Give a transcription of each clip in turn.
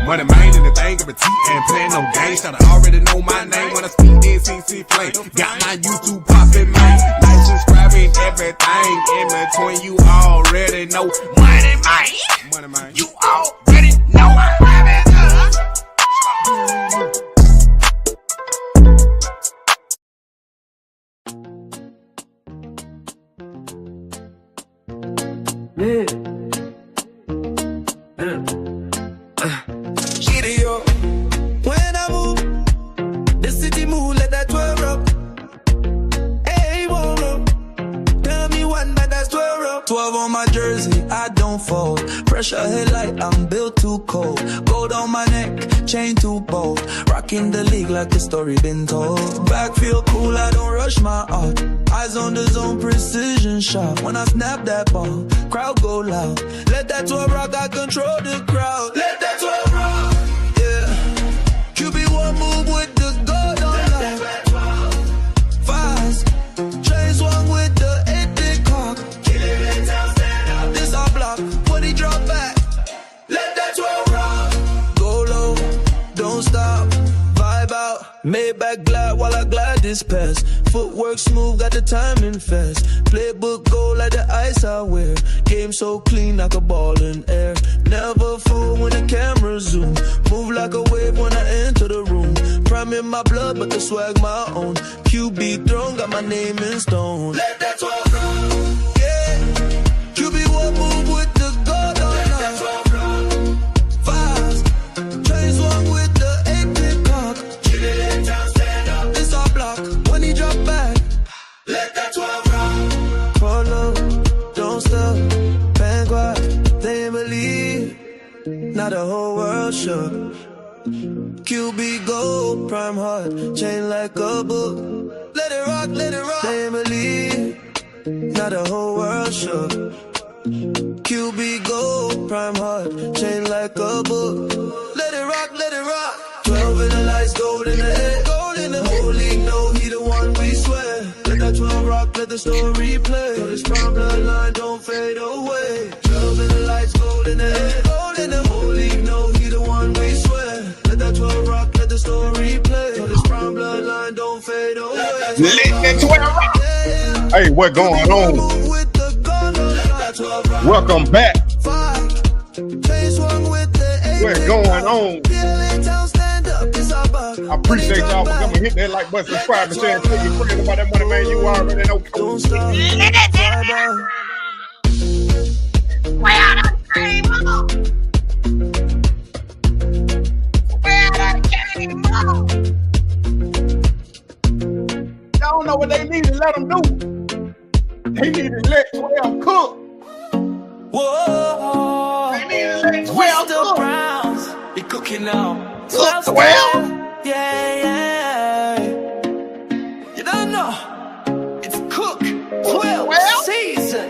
Moneymane in the thing of a T and playing no games. Should already know my name when I speak NCC play. Got my YouTube poppin', man. Like, subscribing, everything in between. You already know. Moneymane. Moneymane. You already know I have it. Shedeur, when I move, the city move, let that 12 up. Hey, whoa, whoa. Tell me one, but that's 12 up. 12 on my jersey, I don't fold. Pressure headlight, I'm built too cold. Gold on my neck, chain too bold. Rocking the league like the story been told. Back feel cool, I don't rush my art. Eyes on the zone, precision shot. When I snap that ball, crowd go loud. Let that 12 rock, I control the crowd. Let that 12 rock, yeah. QB1 move with the gold on loud. Fast, chain swung with the 8-dick cock. Kill it in town, stand up. This our block, when he drop back. Let that 12 rock. Go low, don't stop, vibe out. Maybach glide while I glide this pass. Footwork smooth, got the timing fast. Playbook gold like the ice I wear. Game so clean like a ball in air. Never fool when the camera zoom. Move like a wave when I enter the room. Prime in my blood, but the swag my own. QB throne, got my name in stone. Let that 12 rock, yeah. QB1 move with the gold on loud. Fast, chain swung with the 8-dick cock. Kill it in town, stand up. This our block, when he drop back. Let that 12 rock. Follow, don't stop, vanguard, they ain't believe. Now the whole world shook. QB gold, prime heart, chain like a book. Let it rock, let it rock. They ain't believe. Now the whole world shook. QB gold, prime heart, chain like a book. Let it rock, let it rock. 12 in the lights, gold in the head. Gold in the whole league, no, he the one we swear. Let that 12 rock, let the story play. So this prime bloodline don't fade away. 12 in the lights, gold in the head. Gold in the whole league, no, he the one we swear. Let that 12 rock, let the story play. So this prime bloodline don't fade away. Let that 12 rock. Hey, what going on? Welcome back. What's going on? I appreciate y'all for coming. Hit that like button, subscribe, and share, and tell your friends about that Moneymane. You already know. Where that came on? Where that came on? Y'all don't know what they need to let them do. They need to let 12 cook. Whoa, They need to let 12 the cook. Browns be cooking now. Cook 12? Yeah, yeah. You don't know. It's Cook 12 season.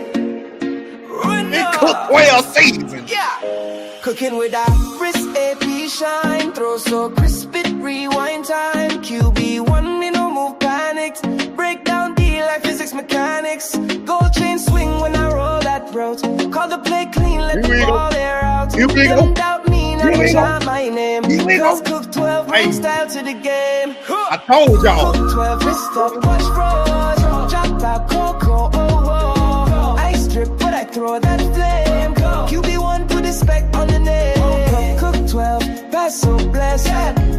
It cook 12 season. Yeah. Cooking with a wrist AP shine. Throw so crisp it rewind time. QB1 me no move panics. Break down D like physics mechanics. Gold chain swing when I roll that route. Call the play clean, let the ball air out. Don't doubt me, now shout my name. Cause Cook 12 bring style to the game. I told y'all. Cook 12 wrist up, watch froze. Drop out Coco, oh, oh. Ice drip, but I throw that flame. QB1 put the spec on the name. Cook 12, pass so blessed.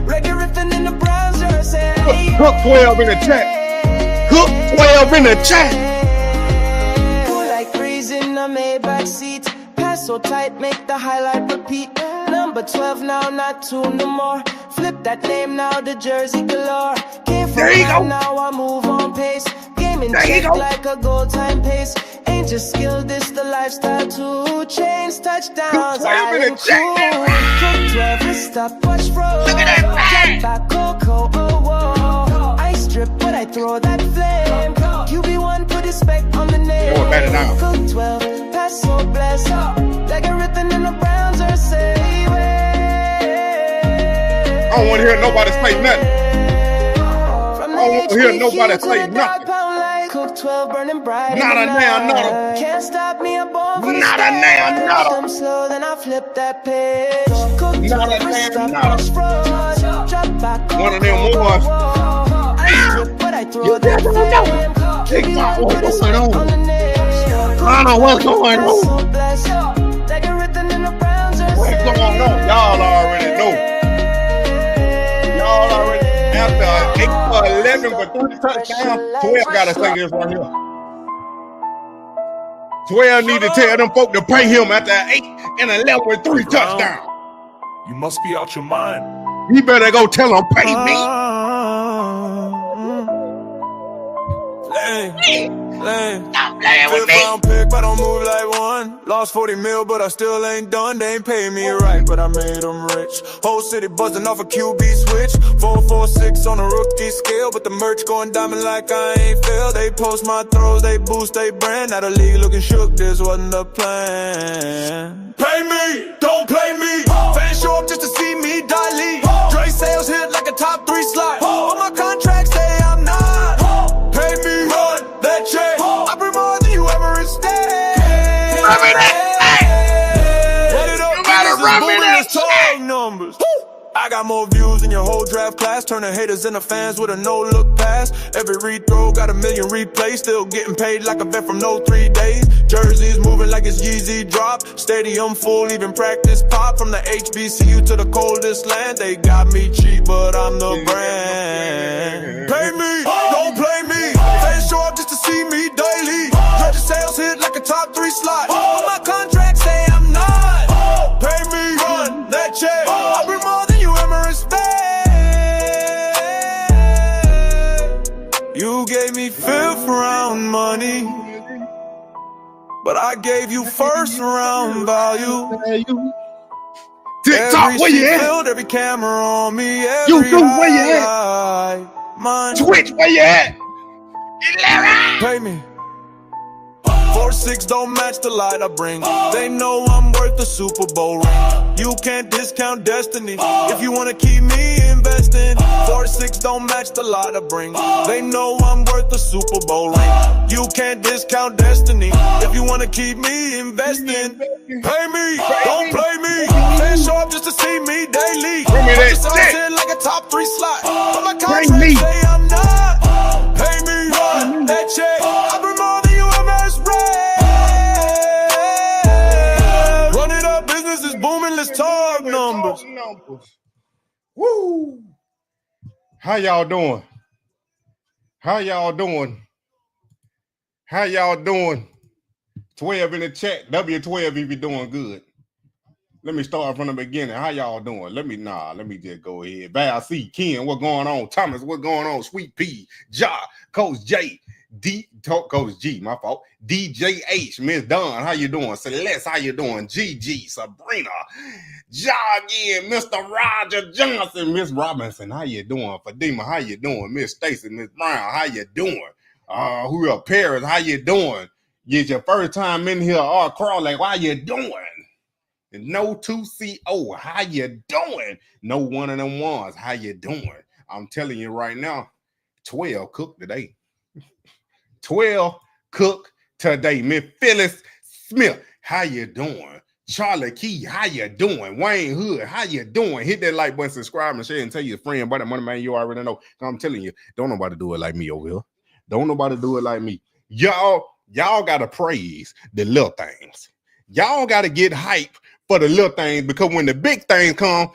Reggae riffing in the Browns jersey. Cook 12 in the chat. Cook 12 in the chat. Cool like breeze in a Maybach seat. Pass so tight, make the highlight repeat. Number 12 now, not 2 no more. Flip that name now, the jersey galore. Came from now, I move on pace. Game in check like a gold time pace. Ain't just skill, this the lifestyle too. Chains, touchdowns, I am cool. Cook 12, wrist up, watch froze. Look at that bang. Back Coco, oh, oh. Ice drip, but I throw that flame. QB1 put the spec on the name. Cook 12, pass so blessed. Like a rhythm in the Browns are say. I don't want to hear nobody say nothing. I don't want to hear nobody say nothing. Cook 12 burning bright. Not a now, not a. Can't stop me, I'm born for the Not a now, not a. I'm slow, then I flip that page. Not a now, not a. One of them ones. I slip, but I throw that flame. TikTok, what's going on? I don't know what's going on. What's going on? Y'all already know. Y'all already. After 8 for 11 for 3 touchdowns, 12 gotta say this right here. 12 need to tell them folk to pay him after 8 and 11 with 3 touchdowns. You must be out your mind. You better go tell them pay me. Lame. Stop playing with me. Fifth round pick, but don't move like one. Lost 40 mil, but I still ain't done. They ain't pay me right, but I made them rich. Whole city buzzing off a QB switch. 4-4-6 on a rookie scale, but the merch going diamond like I ain't failed. They post my throws, they boost they brand. Now the league looking shook, this wasn't the plan. Pay me, don't play me. Fans show up just to see me dilate. Dre sales hit like a top 3 slot. On my contract say I'm not. Pay me, run that check. I bring more than you ever instead. Run me that Run it up, You better niggas is run me booming, that it's tall numbers. I got more views than your whole draft class. Turning haters into fans with a no-look pass. Every rethrow got a million replays. Still getting paid like a vet from no 3 days. Jerseys moving like it's Yeezy drop. Stadium full, even practice pop. From the HBCU to the coldest land. They got me cheap, but I'm the brand. Pay me, don't play me. Fans show up just to see me daily. Dredge sales hit like a top 3 slot. On my contract say I'm not. Pay me, run that check. I bring more than you ever expect. You gave me 5th round money, but I gave you 1st round value. TikTok, where you at? Filled, every camera on me. YouTube, where you at? Twitch, where you at? Pay me. 4-6 don't match the light I bring. They know I'm worth the Super Bowl ring. You can't discount destiny if you wanna keep me investing. 4-6 don't match the light I bring. They know I'm worth the Super Bowl ring. You can't discount destiny if you wanna keep me investing. Pay me, don't play me. Fans show up just to see me daily. Bring me that Just shit. in like a top 3 slot. But my Bring contract me. say I'm not. Pay me, run that check. I bring more than you ever expect. Run it up, business is booming. Let's talk numbers. Woo! How y'all doing? How y'all doing? How y'all doing? 12 in the chat. W12 if you're doing good. Let me start from the beginning. How y'all doing? Let me just go ahead. Val C, Ken, what's going on? Thomas, what's going on? Sweet P, Ja, Coach J, Coach G, my fault. DJ H, Miss Dunn, how you doing? Celeste, how you doing? GG, Sabrina, Ja again, Mr. Roger Johnson, Miss Robinson, how you doing? Fadima, how you doing? Miss Stacy, Miss Brown, how you doing? Who are Paris, how you doing? It's your first time in here, Crawley, how you doing? No 2CO, how you doing? No one of them ones, how you doing? I'm telling you right now, 12 cooked today. 12 cooked today. Miss Phyllis Smith, how you doing? Charlie Key, how you doing? Wayne Hood, how you doing? Hit that like button, subscribe, and share, and tell your friend about the Moneymane you already know. I'm telling you, don't nobody do it like me over here. Don't nobody do it like me. Y'all gotta praise the little things. Y'all gotta get hype for the little things, because when the big things come,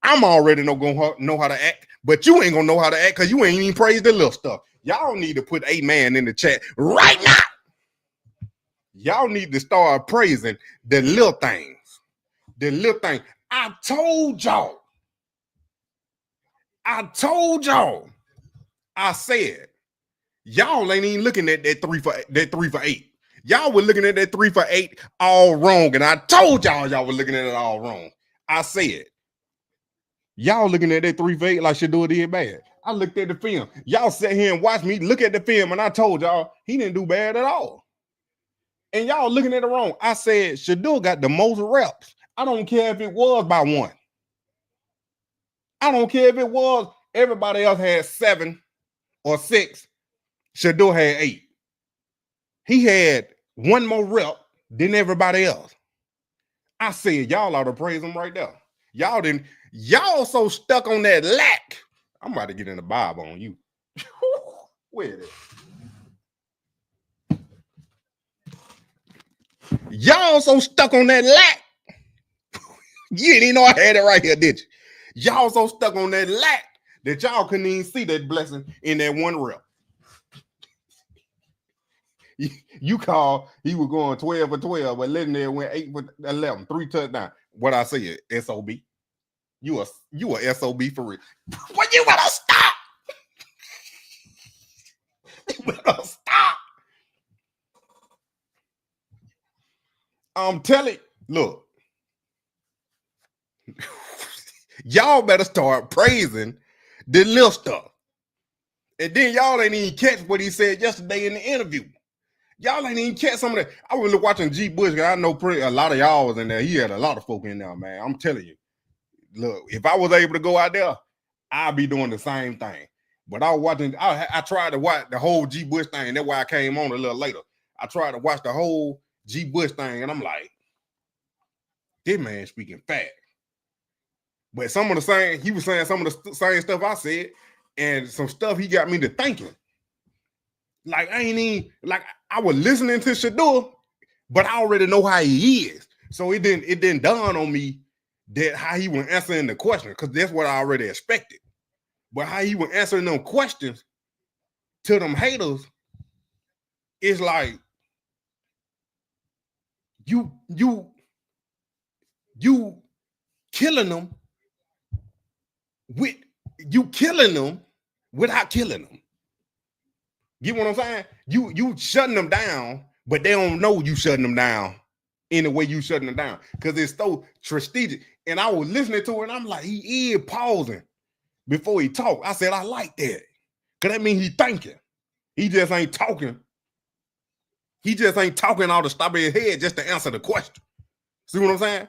I'm already gonna know how to act, but you ain't gonna know how to act because you ain't even praised the little stuff. Y'all need to put amen in the chat right now. Y'all need to start praising the little things. The little thing. I told y'all. I said, y'all ain't even looking at that 3 for 8. Y'all were looking at that 3 for 8 all wrong. And I told y'all were looking at it all wrong. I said, y'all looking at that 3 for 8 like Shedeur did bad. I looked at the film. Y'all sat here and watched me look at the film, and I told y'all he didn't do bad at all. And y'all looking at it wrong. I said Shedeur got the most reps. I don't care if it was by 1. I don't care if it was everybody else had 7 or 6. Shedeur had 8. He had one more rep than everybody else. I said, y'all ought to praise him right there. Y'all so stuck on that lack. I'm about to get in the Bible on you. Where is it? Y'all so stuck on that lack. You didn't even know I had it right here, did you? Y'all so stuck on that lack that y'all couldn't even see that blessing in that one rep. You call he was going 12 for 12, but Legendary went 8 for 11, 3 touchdowns. What I said, SOB. You a SOB for real. Well, you better stop. You better stop. I'm telling you, look. Y'all better start praising the little stuff. And then y'all ain't even catch what he said yesterday in the interview. Y'all ain't even catch some of that. I was watching G. Bush. I know a lot of y'all was in there. He had a lot of folk in there, man. I'm telling you. Look, if I was able to go out there, I'd be doing the same thing. But I was watching, I tried to watch the whole G. Bush thing. That's why I came on a little later. I tried to watch the whole G. Bush thing, and I'm like, this man speaking fact. But some of the same, he was saying some of the same stuff I said, and some stuff he got me to thinking. Like, I ain't even, like, I was listening to Shedeur, but I already know how he is. So it didn't dawn on me that how he was answering the question, because that's what I already expected. But how he was answering them questions to them haters is like, you killing them without killing them. Get what I'm saying? You shutting them down, but they don't know you shutting them down in the way you shutting them down, because it's so strategic. And I was listening to it, and I'm like, he is pausing before he talk. I said, I like that, because that means he's thinking. He just ain't talking. He just ain't talking all the top of his head just to answer the question. See what I'm saying?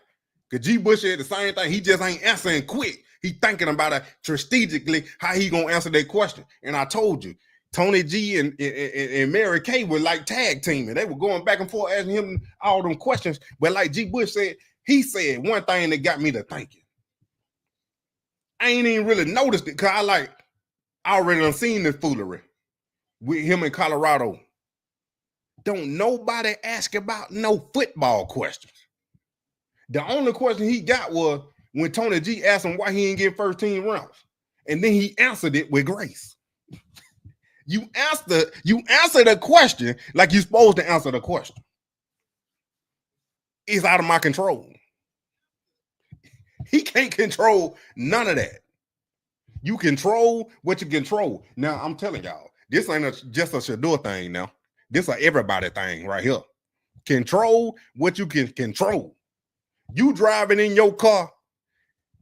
Because G. Bush said the same thing. He just ain't answering quick. He thinking about it strategically, how he gonna answer that question. And I told you, Tony G and Mary Kay were like tag teaming. They were going back and forth asking him all them questions. But like G. Bush said, he said one thing that got me to thinking. I ain't even really noticed it, because I already done seen this foolery with him in Colorado. Don't nobody ask about no football questions. The only question he got was when Tony G asked him why he ain't get first team reps. And then he answered it with grace. You answer the question like you're supposed to answer the question. It's out of my control. He can't control none of that. You control what you control. Now, I'm telling y'all, this ain't just a Shedeur thing now. This is everybody thing right here. Control what you can control. You driving in your car,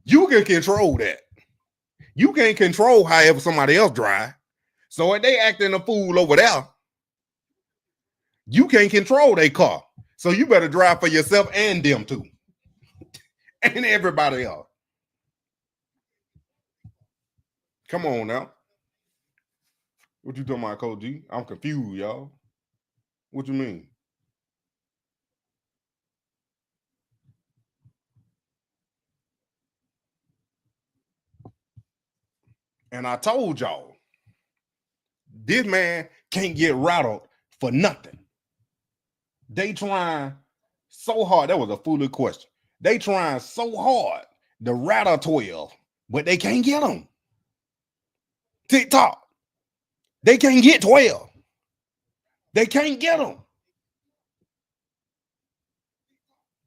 you can control that. You can't control however somebody else drive. So if they acting a fool over there, you can't control their car. So you better drive for yourself and them too. And everybody else. Come on now. What you talking about, Coach G? I'm confused, y'all. What you mean? And I told y'all, this man can't get rattled for nothing. They trying so hard. That was a foolish question. They trying so hard to rattle 12, but they can't get them. TikTok. They can't get 12. They can't get them.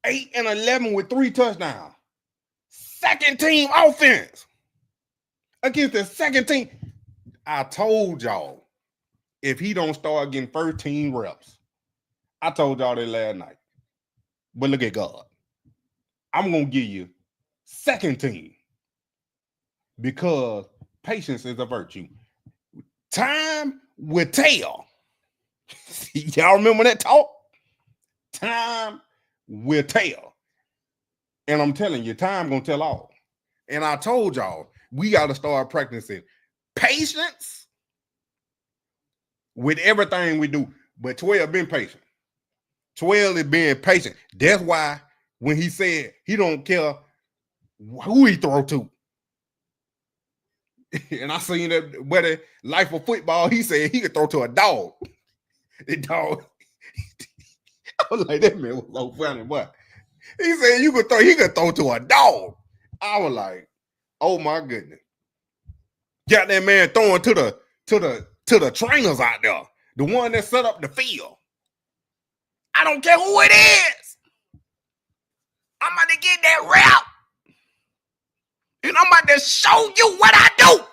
8 and 11 with 3 touchdowns. Second team offense against the second team. I told y'all, if he don't start getting first team reps, I told y'all that last night. But look at God. I'm going to give you second team, because patience is a virtue. Time will tell. Y'all remember that talk? Time will tell. And I'm telling you, time going to tell all. And I told y'all, we got to start practicing patience with everything we do. But 12 been patient. 12 is being patient. That's why when he said he don't care who he throw to. And I seen that whether life of football, he said he could throw to a dog. The dog. I was like, that man was so funny, boy. He said he could throw to a dog. I was like, oh my goodness. Got that man throwing to the trainers out there. The one that set up the field. I don't care who it is. I'm about to get that rep. And I'm about to show you what I do.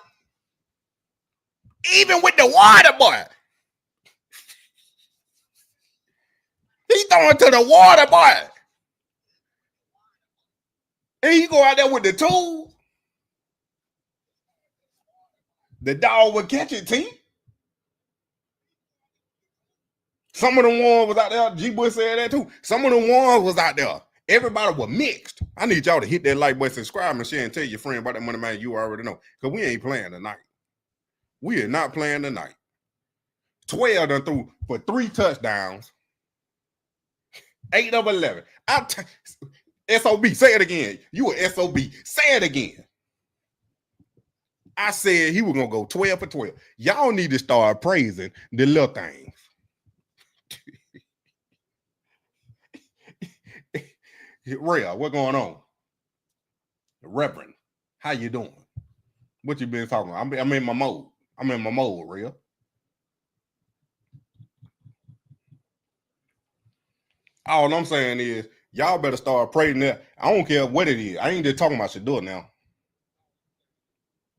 Even with the water boy. He throwing to the water boy. And he go out there with the tools. The dog would catch it, T. Some of the ones was out there. G-Boy said that too. Some of the ones was out there. Everybody was mixed. I need y'all to hit that like button, subscribe, and share, and tell your friend about that Moneymane you already know. Because we ain't playing tonight. We are not playing tonight. 12 done threw for 3 touchdowns. 8 of 11. SOB, say it again. You a SOB. Say it again. I said he was going to go 12 for 12. Y'all need to start praising the little things. Real, what's going on? Reverend, how you doing? What you been talking about? I'm in my mode. I'm in my mode, Real. All I'm saying is, y'all better start praising that. I don't care what it is. I ain't just talking about Shedeur now.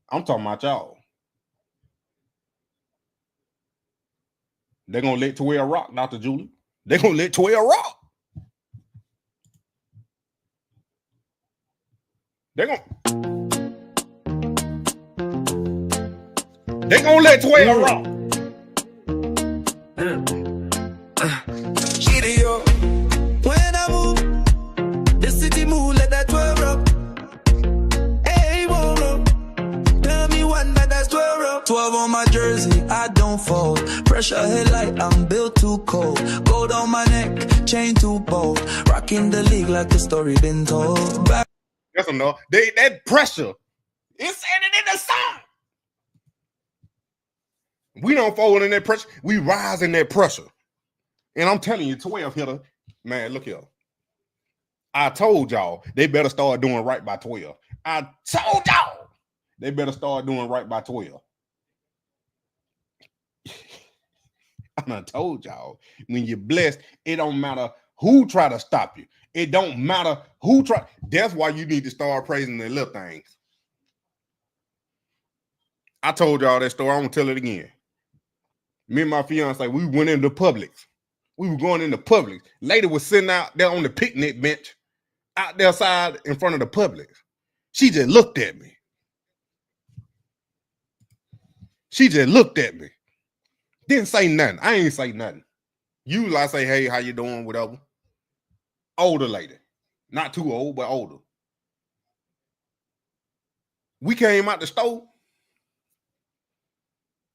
I'm talking about y'all. They're going to let 12 rock, Dr. Julie. They're going to let 12 rock. They're going to let 12 rock. Shedeur, when I move, the city move, let that 12 rock. Hey, won't rock. Tell me one that's 12 rock. 12 on my jersey, I don't fold. Pressure headlight, I'm built too cold. Gold on my neck, chain too bold. Rocking the league like the story been told. Back That's enough. That pressure, it's said it in the song. We don't fold in that pressure. We rise in that pressure. And I'm telling you, 12 hitter, man, look here. I told y'all they better start doing right by 12. I told y'all they better start doing right by 12. I told y'all, when you're blessed, it don't matter who try to stop you. It don't matter who try. That's why you need to start praising the little things. I told y'all that story. I'm going to tell it again. Me and my fiance, we went into Publix. We were going into Publix. Lady was sitting out there on the picnic bench, out there side in front of the Publix. She just looked at me. She just looked at me. Didn't say nothing. I ain't say nothing. Usually I say, hey, how you doing, whatever. Older lady. Not too old, but older. We came out the store.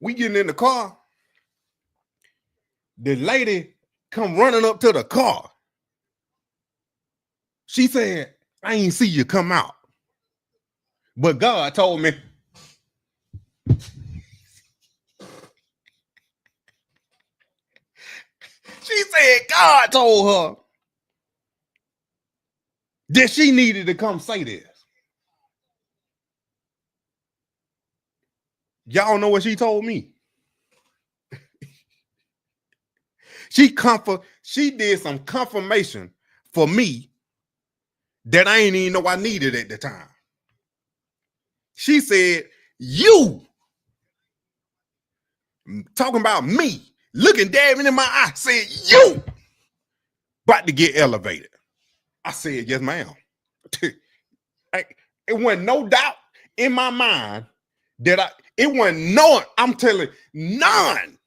We getting in the car. The lady come running up to the car. She said, I ain't see you come out. But God told me. She said God told her that she needed to come say this. Y'all know what she told me? She did some confirmation for me that I ain't even know I needed at the time. She said, you, talking about me, looking David in my eye, said, you about to get elevated. I said, yes, ma'am. It wasn't no doubt in my mind that it wasn't none. I'm telling you, none.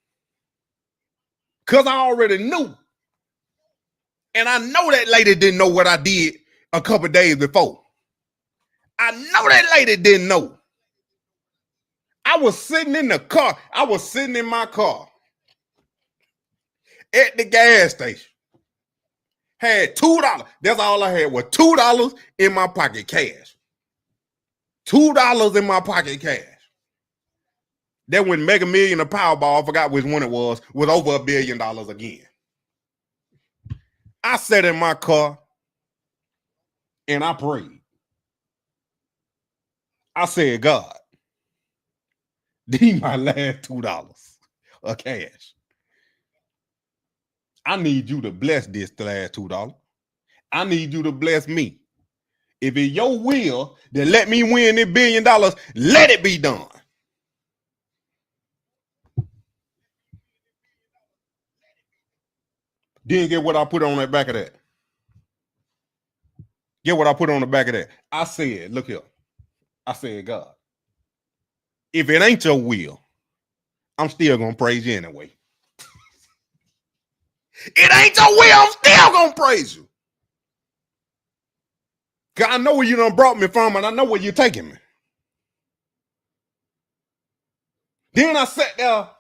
Because I already knew. And I know that lady didn't know what I did a couple days before. I know that lady didn't know. I was sitting in the car. I was sitting in my car. at the gas station. Had $2. That's all I had was $2 in my pocket cash. $2 in my pocket cash. That when Mega Million or Powerball, I forgot which one it was over $1 billion again. I sat in my car and I prayed. I said, God, these my last $2 of cash. I need you to bless this last $2. I need you to bless me. If it's your will that let me win this $1 billion, let it be done. Then get what I put on the back of that. Get what I put on the back of that. I said, look here. I said, God, if it ain't your will, I'm still going to praise you anyway. It ain't your will, I'm still going to praise you. Because I know where you done brought me from and I know where you're taking me. Then I sat there.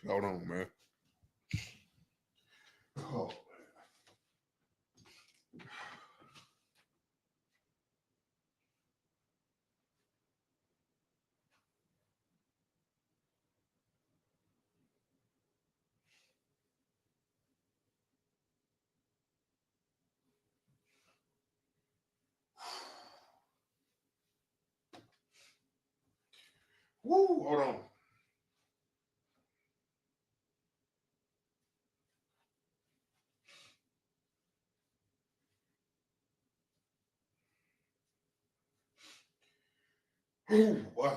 Hold on, man. Oh. Woo, hold on. Ooh, boy.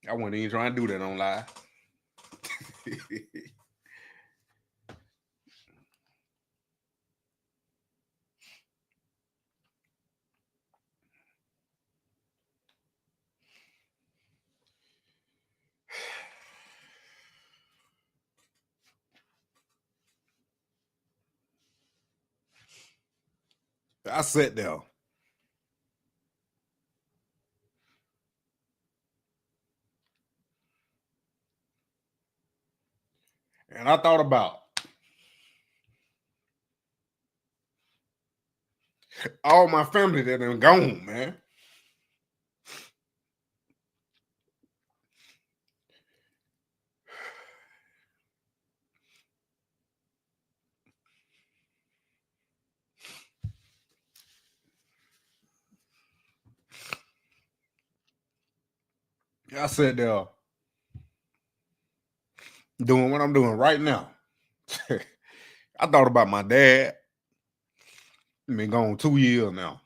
I wasn't even trying to do that on live. I sat there. And I thought about all my family that done gone, man. I sat there doing what I'm doing right now. I thought about my dad. Been gone 2 years now.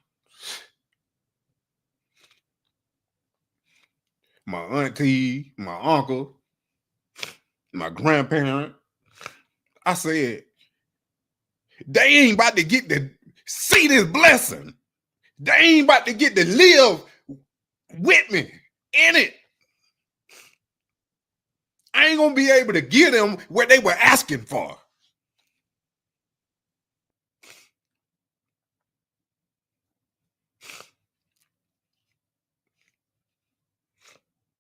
My auntie, my uncle, my grandparent. I said, they ain't about to get to see this blessing. They ain't about to get to live with me in it. I ain't gonna be able to give them what they were asking for.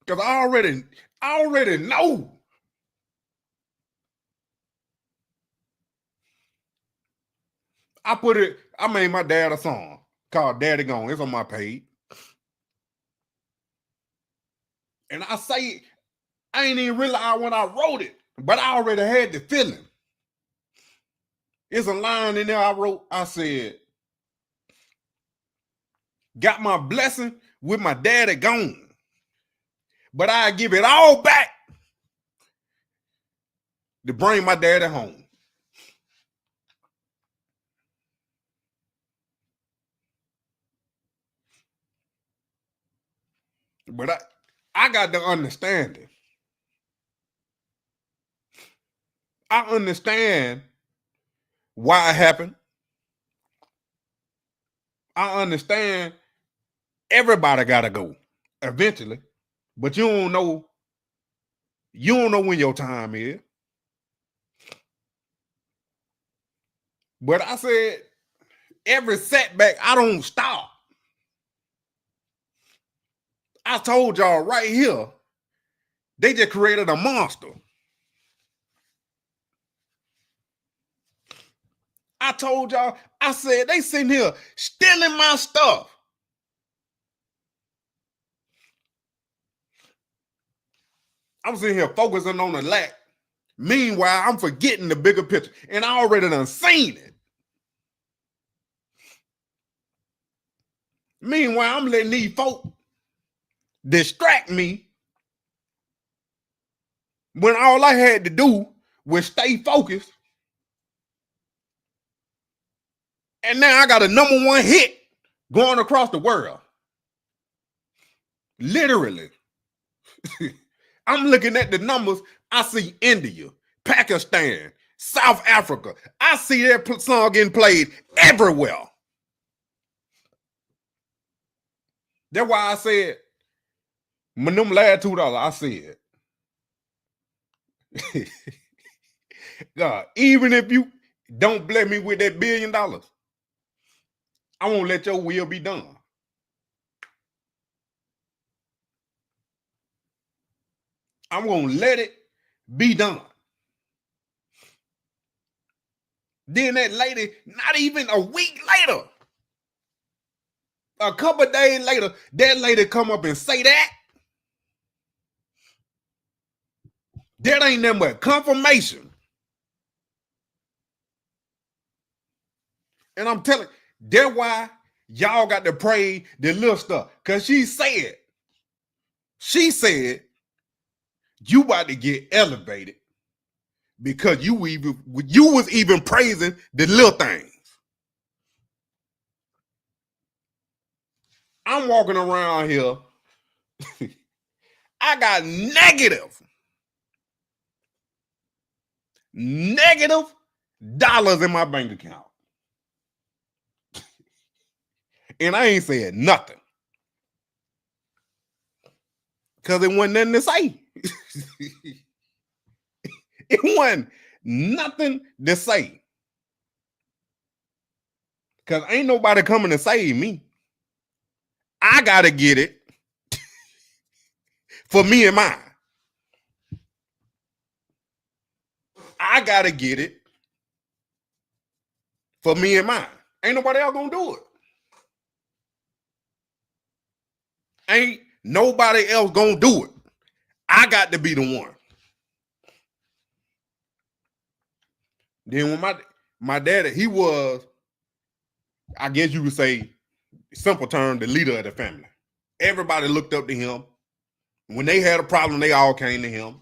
Because I already know. I made my dad a song called Daddy Gone. It's on my page. And I say, I ain't even realize when I wrote it, but I already had the feeling. It's a line in there I wrote. I said, got my blessing with my daddy gone. but I give it all back to bring my daddy home. But I got to understand it. I understand why it happened. I understand everybody gotta go eventually, but you don't know when your time is. But I said every setback, I don't stop. I told y'all right here, they just created a monster. I told y'all, I said they sitting here stealing my stuff. I'm sitting here focusing on the lack. Meanwhile, I'm forgetting the bigger picture. And I already done seen it. Meanwhile, I'm letting these folk distract me when all I had to do was stay focused. And now I got a #1 hit going across the world. Literally. I'm looking at the numbers. I see India, Pakistan, South Africa. I see that song getting played everywhere. That's why I said, when them last $2, I said, God, even if you don't bless me with that $1 billion, I won't let your will be done. I'm going to let it be done. Then that lady, not even a week later, a couple of days later, that lady come up and say that. That ain't nothing but confirmation. And I'm telling, that's why y'all got to pray the little stuff. Because she said, you about to get elevated because you was even praising the little things. I'm walking around here. I got negative dollars in my bank account. And I ain't said nothing. Because it wasn't nothing to say. It wasn't nothing to say. Because ain't nobody coming to save me. I got to get it for me and mine. I got to get it for me and mine. Ain't nobody else going to do it. Ain't nobody else going to do it. I got to be the one. Then when my daddy, he was, I guess you would say, simple term, the leader of the family. Everybody looked up to him. When they had a problem, they all came to him.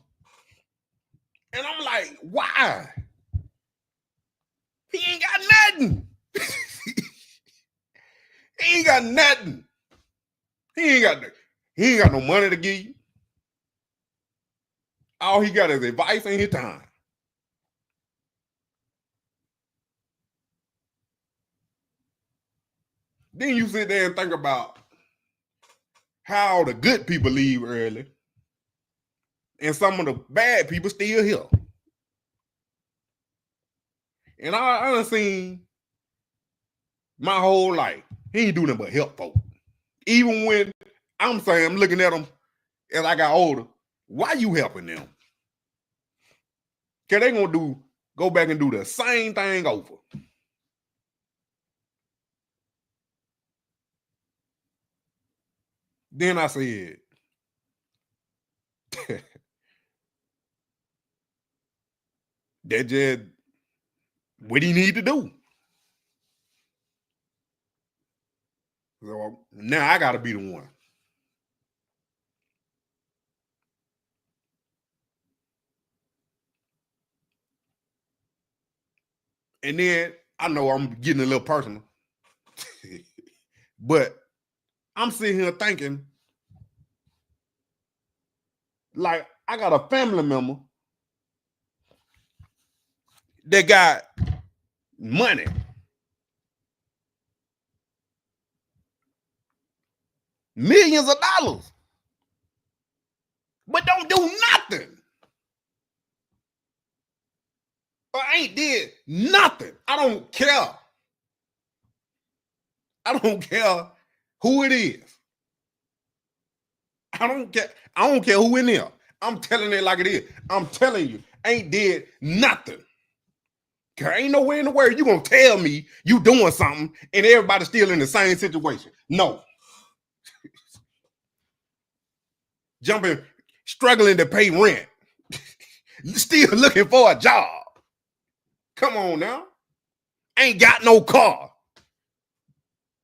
And I'm like, why? He ain't got nothing. He ain't got nothing. He ain't got no money to give you. All he got is advice and his time. Then you sit there and think about how the good people leave early and some of the bad people still here. And I done seen my whole life, he ain't doing nothing but help folk. Even when I'm looking at them as I got older, why you helping them? Because they gonna go back and do the same thing over. Then I said, that just what he need to do. So now I gotta be the one. And then I know I'm getting a little personal, but I'm sitting here thinking, like, I got a family member that got money. Millions of dollars. But don't do nothing. Or ain't did nothing. I don't care. I don't care who it is. I don't care. I don't care who in there. I'm telling it like it is. I'm telling you, ain't did nothing. Cause ain't nowhere in the world you gonna tell me you doing something and everybody's still in the same situation. No. Jumping, struggling to pay rent. Still looking for a job. Come on now. Ain't got no car.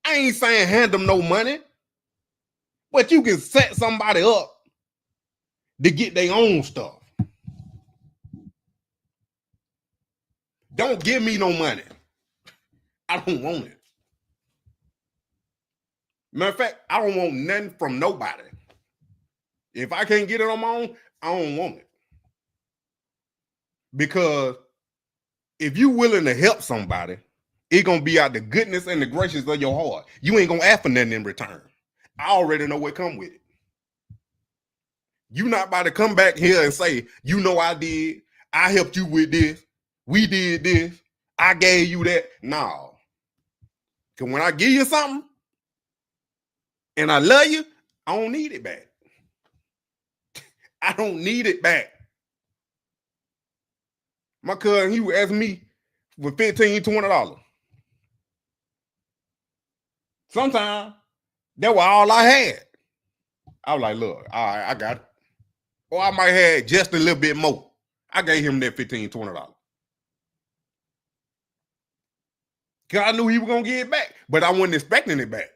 I ain't saying hand them no money. But you can set somebody up to get their own stuff. Don't give me no money. I don't want it. Matter of fact, I don't want nothing from nobody. If I can't get it on my own, I don't want it. Because if you willing to help somebody, it's going to be out the goodness and the gracious of your heart. You ain't going to ask for nothing in return. I already know what come with it. You not about to come back here and say, you know I did. I helped you with this. We did this. I gave you that. No. Because when I give you something and I love you, I don't need it back. I don't need it back. My cousin, he would ask me for $15, $20. Sometimes that was all I had. I was like, look, all right, I got it. Or I might have just a little bit more. I gave him that $15, $20. Because I knew he was going to get it back, but I wasn't expecting it back.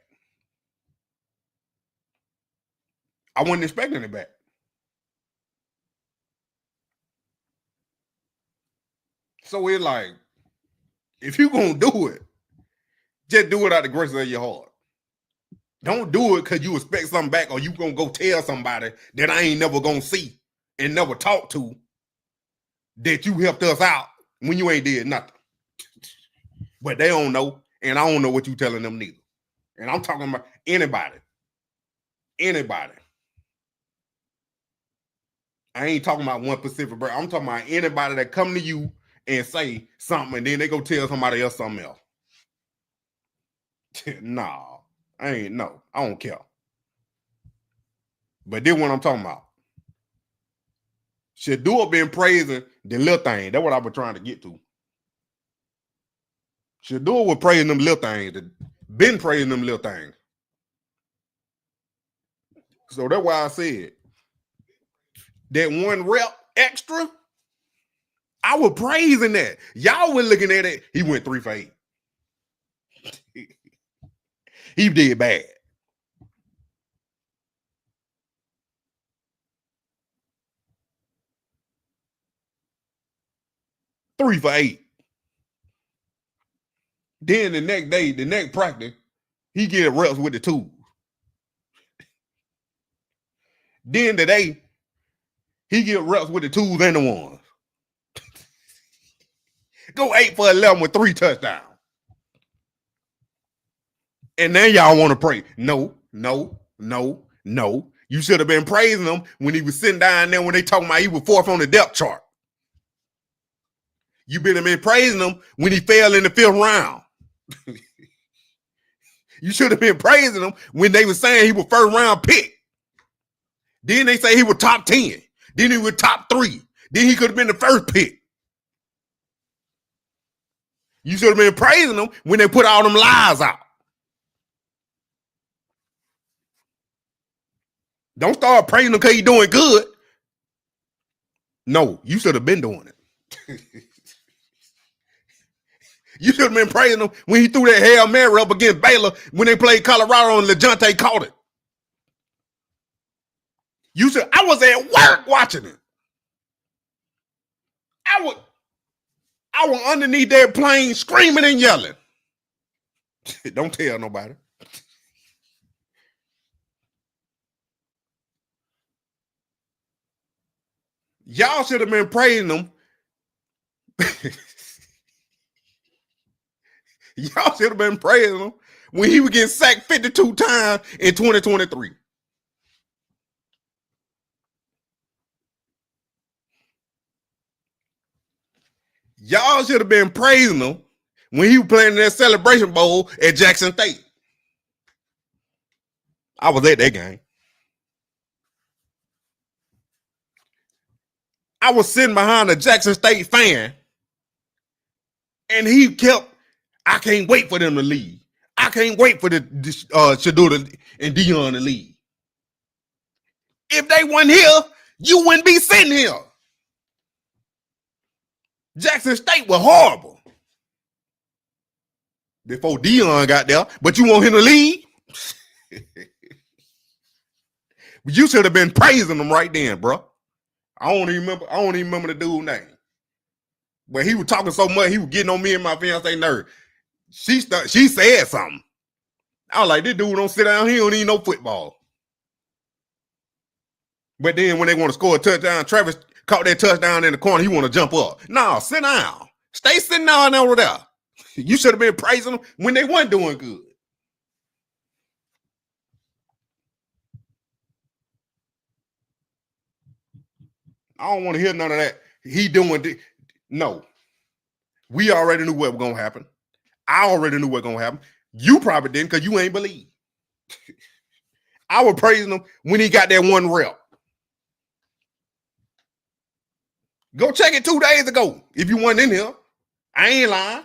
I wasn't expecting it back. So it's like, if you're going to do it, just do it out of the grace of your heart. Don't do it because you expect something back or you going to go tell somebody that I ain't never going to see and never talk to that you helped us out when you ain't did nothing. But they don't know, and I don't know what you telling them neither. And I'm talking about anybody. Anybody. I ain't talking about one specific person. I'm talking about anybody that come to you and say something, and then they go tell somebody else something else. Nah, I don't care. But this what I'm talking about. Shedeur been praising the little thing. That's what I was trying to get to. Shedeur was praising them little things. Been praising them little things. So that's why I said that one rep extra, I was praising that. Y'all were looking at it. He went 3 for 8. He did bad. $3 for 8. Then the next day, the next practice, he get reps with the tools. Then today, he get reps with the tools and the ones. Go 8 for 11 with 3 touchdowns. And then y'all want to pray. No. You should have been praising him when he was sitting down there when they talking about he was 4th on the depth chart. You been praising him when he fell in the 5th round. You should have been praising him when they were saying he was 1st round pick. Then they say he was top 10. Then he was top 3. Then he could have been the 1st pick. You should have been praising him when they put all them lies out. Don't start praising him because he's doing good. No, you should have been doing it. You should have been praising him when he threw that Hail Mary up against Baylor when they played Colorado and LeJontay caught it. I was at work watching it. I was underneath that plane screaming and yelling. Don't tell nobody. Y'all should have been praising him. Y'all should have been praising him when he was getting sacked 52 times in 2023. Y'all should have been praising him when he was playing in that Celebration Bowl at Jackson State. I was at that game. I was sitting behind a Jackson State fan, and he kept, I can't wait for them to leave. I can't wait for the Shedeur and Dion to leave. If they weren't here, you wouldn't be sitting here. Jackson State was horrible before Dion got there, but you want him to leave? You should have been praising him right then, bro. I don't even remember the dude's name. But he was talking so much, he was getting on me and my fiance nerve. She said something. I was like, this dude don't sit down, he don't even know football. But then when they want to score a touchdown, Travis caught that touchdown in the corner, he want to jump up. No, sit down. Stay sitting down over there. You should have been praising them when they weren't doing good. I don't want to hear none of that. He doing this. No. We already knew what was going to happen. I already knew what was going to happen. You probably didn't because you ain't believe. I was praising him when he got that one rep. Go check it 2 days ago if you weren't in here. I ain't lying.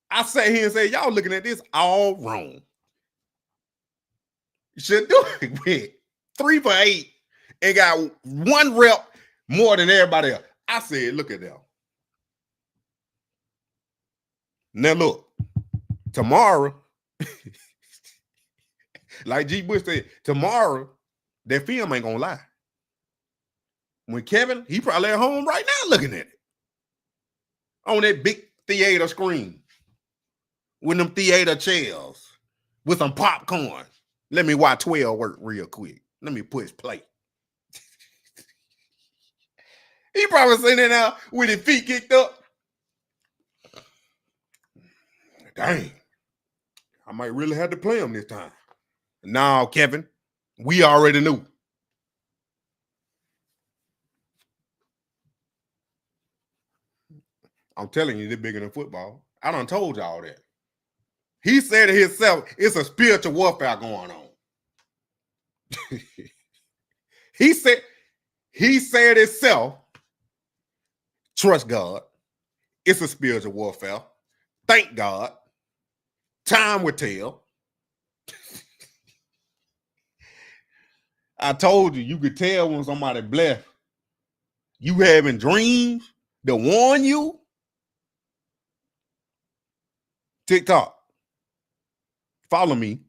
I sat here and said, y'all looking at this all wrong. You should do it with 3 for 8 and got one rep more than everybody else. I said, look at that. Now look, tomorrow, like G. Bush said, tomorrow, that film ain't gonna lie. When Kevin, he probably at home right now looking at it. On that big theater screen. With them theater chairs. With some popcorn. Let me watch 12 work real quick. Let me push play. He probably sitting there now with his feet kicked up. Dang. I might really have to play him this time. No, Kevin. We already knew. I'm telling you, they're bigger than football. I done told y'all that. He said it himself, it's a spiritual warfare going on. He said itself, trust God. It's a spiritual warfare. Thank God. Time will tell. I told you could tell when somebody blessed. You having dreams that warn you. TikTok. Follow me.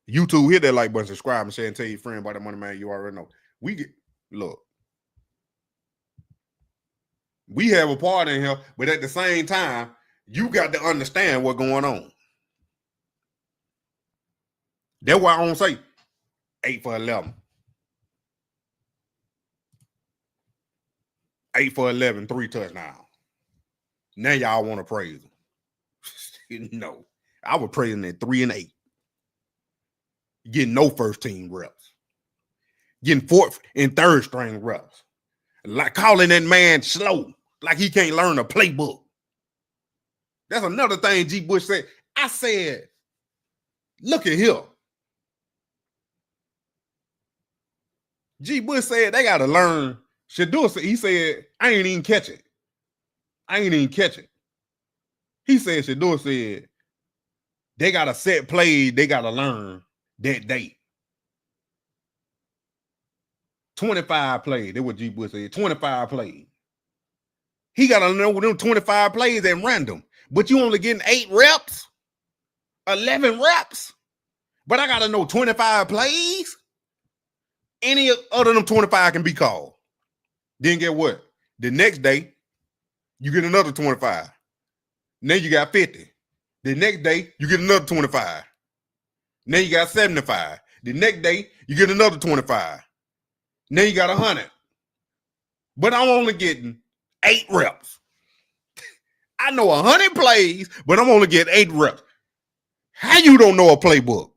YouTube, hit that like button, subscribe, and share, and tell your friend about the Moneymane. You already know. Look. We have a part in here, but at the same time, you got to understand what's going on. That's why I don't say 8 for 11. 8 for 11, 3 touchdowns. Now y'all want to praise him. No. I was praising at 3 and 8. Getting no first team reps. Getting 4th and 3rd string reps. Like calling that man slow. Like he can't learn a playbook. That's another thing G. Bush said. I said, look at here. G. Bush said they got to learn. Shedeur, he said, I ain't even catch it. He said, Shedeur said, they got to set plays, they got to learn that day. 25 plays. That's what G. Bush said. 25 plays. He got to know them 25 plays at random. But you only getting 8 reps? 11 reps? But I got to know 25 plays? Any other than them 25 can be called. Then get what? The next day, you get another 25. Now you got 50. The next day, you get another 25. Now you got 75. The next day, you get another 25. Now you got 100. But I'm only getting 8 reps. I know 100 plays, but I'm only getting 8 reps. How you don't know a playbook?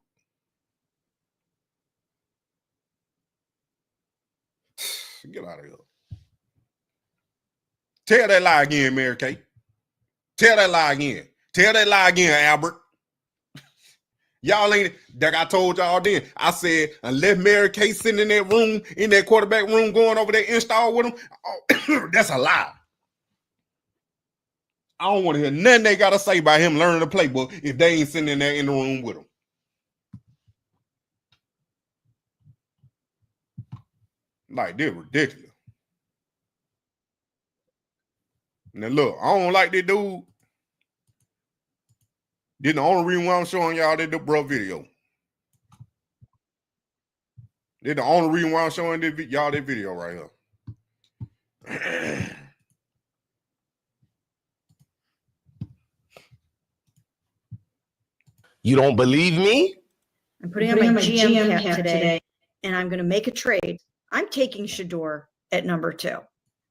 Get out of here. Tell that lie again, Mary Kay. Tell that lie again. Tell that lie again, Albert. Y'all ain't, like I told y'all then, I said, unless Mary Kay sitting in that room, in that quarterback room, going over there install with him, oh, that's a lie. I don't want to hear nothing they got to say about him learning the playbook if they ain't sitting in there in the room with him. Like, they're ridiculous. Now, look, I don't like this dude. This the only reason why I'm showing y'all this bro video. This the only reason why I'm showing y'all this video right here. You don't believe me? I'm putting on my GM cap today, and I'm going to make a trade. I'm taking Shedeur at number 2.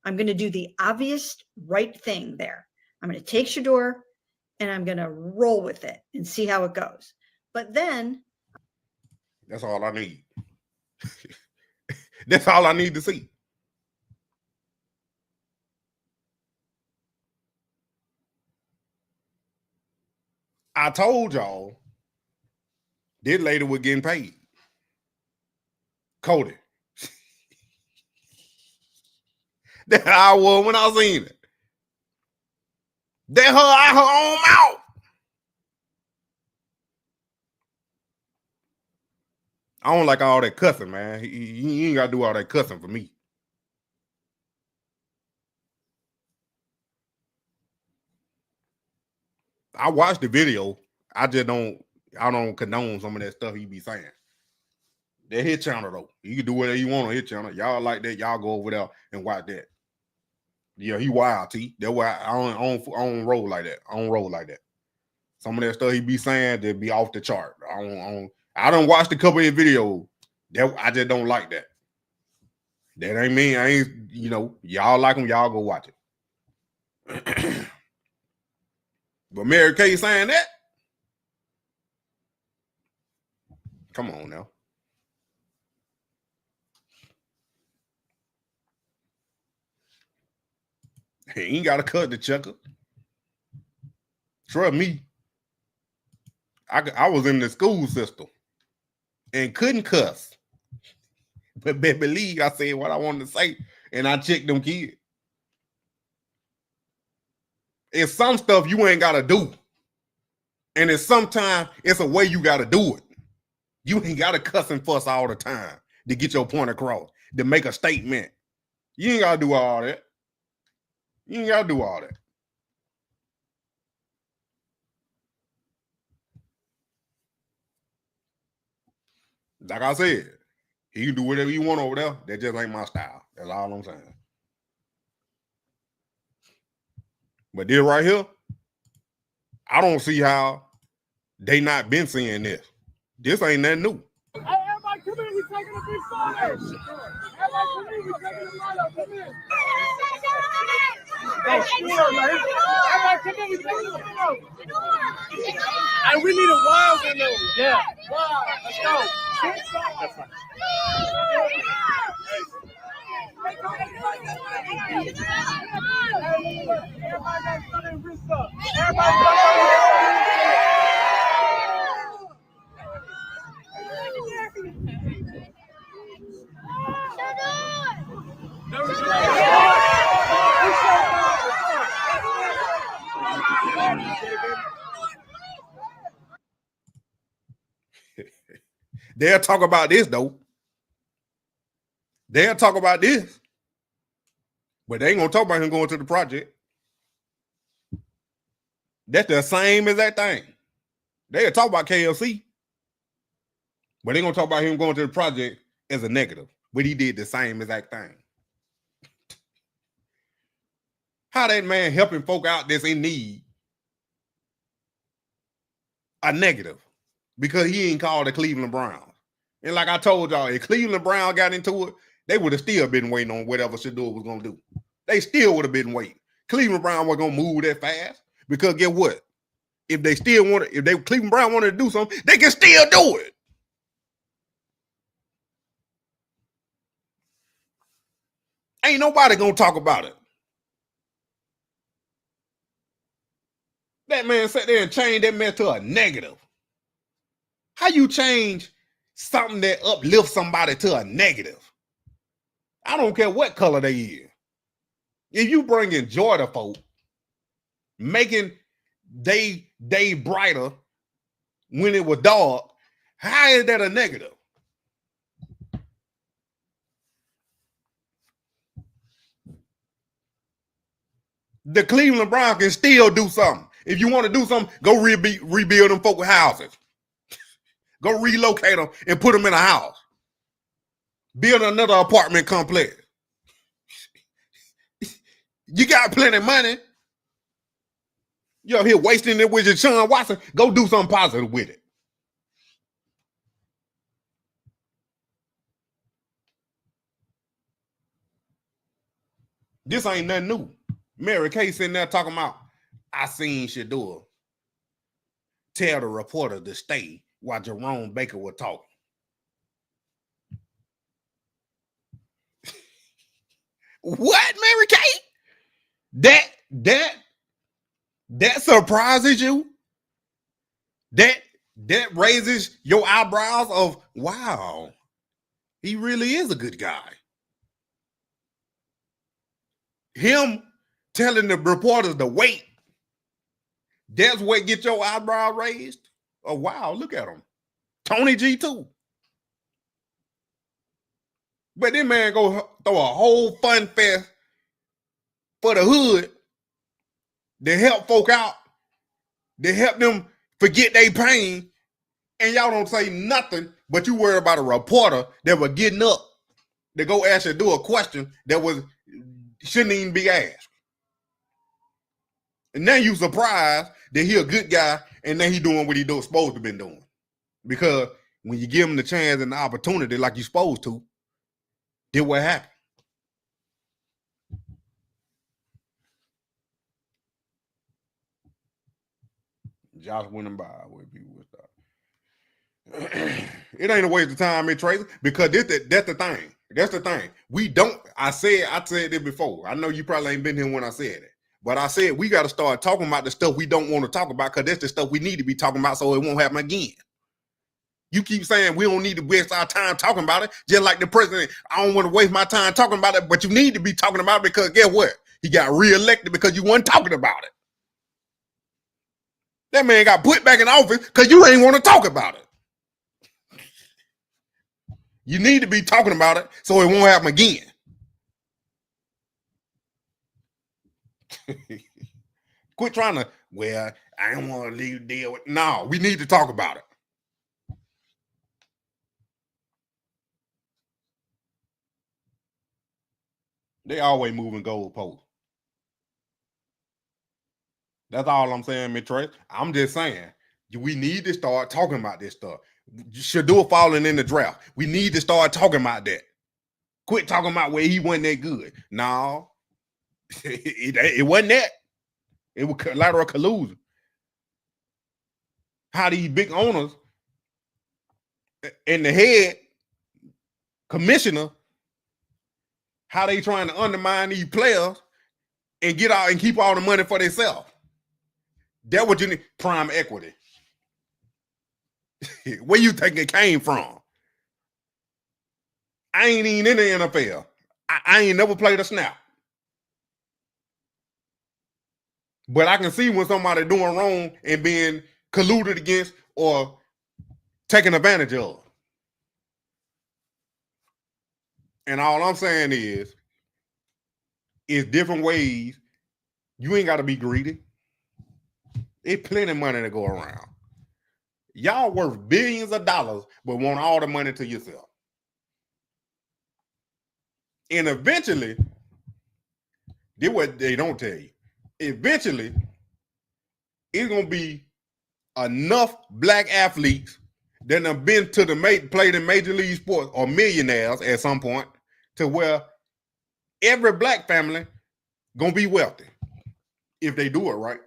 I'm going to do the obvious right thing there. I'm going to take Shedeur, and I'm going to roll with it and see how it goes. But then... That's all I need. That's all I need to see. I told y'all this lady was getting paid. Cody. That's how I was when I seen it. That her out her own mouth. I don't like all that cussing, man. He ain't got to do all that cussing for me. I watched the video. I don't condone some of that stuff he be saying. That his channel, though. You can do whatever you want on his channel. Y'all like that, y'all go over there and watch that. Yeah, he wild, T. That's why I don't roll like that. I don't roll like that. Some of that stuff he be saying, they be off the chart. I don't watch the couple of his videos. I just don't like that. That ain't me. I ain't, y'all like him, y'all go watch it. But Mary Kay saying that? Come on now. He ain't got to cut the checker. Trust me. I was in the school system and couldn't cuss. But believe I said what I wanted to say, and I checked them kids. It's some stuff you ain't got to do. And it's sometimes it's a way you got to do it. You ain't got to cuss and fuss all the time to get your point across, to make a statement. You ain't got to do all that. You ain't got to do all that. Like I said, he can do whatever you want over there. That just ain't my style. That's all I'm saying. But this right here, I don't see how they not been seeing this. This ain't nothing new. Hey, everybody come in, we taking a big photo. Everybody come in, we taking a photo. Come in. Everybody come in, we taking a photo. And we need a wild in there. Yeah. Wild. Let's go. That's fine. Everybody got something wrist up. They'll talk about this, though. They'll talk about this. But they ain't going to talk about him going to the project. That's the same exact thing. They'll talk about KFC. But they going to talk about him going to the project as a negative. But he did the same exact thing. How that man helping folk out that's in need a negative because he ain't called the Cleveland Browns. And like I told y'all, if Cleveland Brown got into it, they would have still been waiting on whatever Shedeur was going to do. They still would have been waiting. Cleveland Brown wasn't going to move that fast because guess what? If they still want it, if Cleveland Brown wanted to do something, they can still do it. Ain't nobody going to talk about it. That man sat there and changed that man to a negative. How you change something that uplifts somebody to a negative? I don't care what color they is. If you bringing joy to folk, making day brighter when it was dark, how is that a negative? The Cleveland Browns can still do something. If you want to do something, go rebuild them folk with houses. Go relocate them and put them in a house. Build another apartment complex. You got plenty of money. You're here wasting it with your Sean Watson. Go do something positive with it. This ain't nothing new. Mary Kay sitting there talking about, I seen Shedeur tell the reporter to stay while Jerome Baker was talking. What, Mary Kay? That surprises you? That raises your eyebrows of, wow, he really is a good guy. Him telling the reporters to wait, that's what gets your eyebrow raised? Oh, wow, look at him. Tony G too. But this man go throw a whole fun fest for the hood to help folk out, to help them forget their pain, and y'all don't say nothing, but you worry about a reporter that was getting up to go ask you to do a question that shouldn't even be asked. And now you surprised that he a good guy and then he doing what he supposed to been doing. Because when you give him the chance and the opportunity like you supposed to, then what happened? Josh went by where people would stop. It ain't a waste of time, Tracy, because that's the thing. That's the thing. We don't, I said it before. I know you probably ain't been here when I said it. But I said we got to start talking about the stuff we don't want to talk about because that's the stuff we need to be talking about so it won't happen again. You keep saying we don't need to waste our time talking about it, just like the president. I don't want to waste my time talking about it, but you need to be talking about it because guess what? He got reelected because you weren't talking about it. That man got put back in office because you ain't want to talk about it. You need to be talking about it so it won't happen again. Quit trying to, well, I don't want to leave the deal with. No, we need to talk about it. They always moving goalposts. That's all I'm saying, Trey. I'm just saying, we need to start talking about this stuff. Shedeur falling in the draft. We need to start talking about that. Quit talking about where he wasn't that good. No, it wasn't that. It was collateral collusion. How these big owners and the head commissioner, how they trying to undermine these players and get out and keep all the money for themselves. That's what you need. Prime equity. Where you think it came from? I ain't even in the NFL. I ain't never played a snap. But I can see when somebody doing wrong and being colluded against or taken advantage of. And all I'm saying is different ways. You ain't got to be greedy. There's plenty of money to go around. Y'all worth billions of dollars, but want all the money to yourself. And eventually, This what they don't tell you. Eventually, it's gonna be enough black athletes that have been to the played in major league sports or millionaires at some point to where every black family gonna be wealthy if they do it right.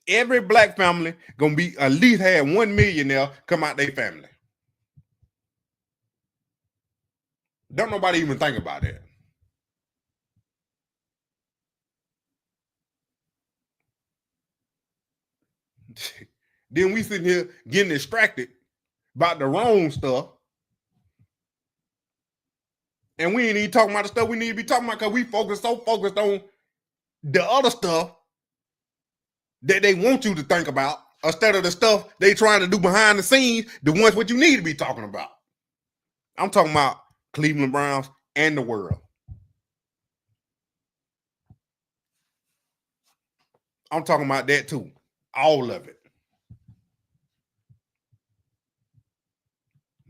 Every black family gonna be at least have one millionaire come out their family. Don't nobody even think about that. Then we sitting here getting distracted about the wrong stuff. And we ain't even talking about the stuff we need to be talking about because we so focused on the other stuff that they want you to think about instead of the stuff they trying to do behind the scenes, the ones what you need to be talking about. I'm talking about Cleveland Browns and the world. I'm talking about that too. All of it.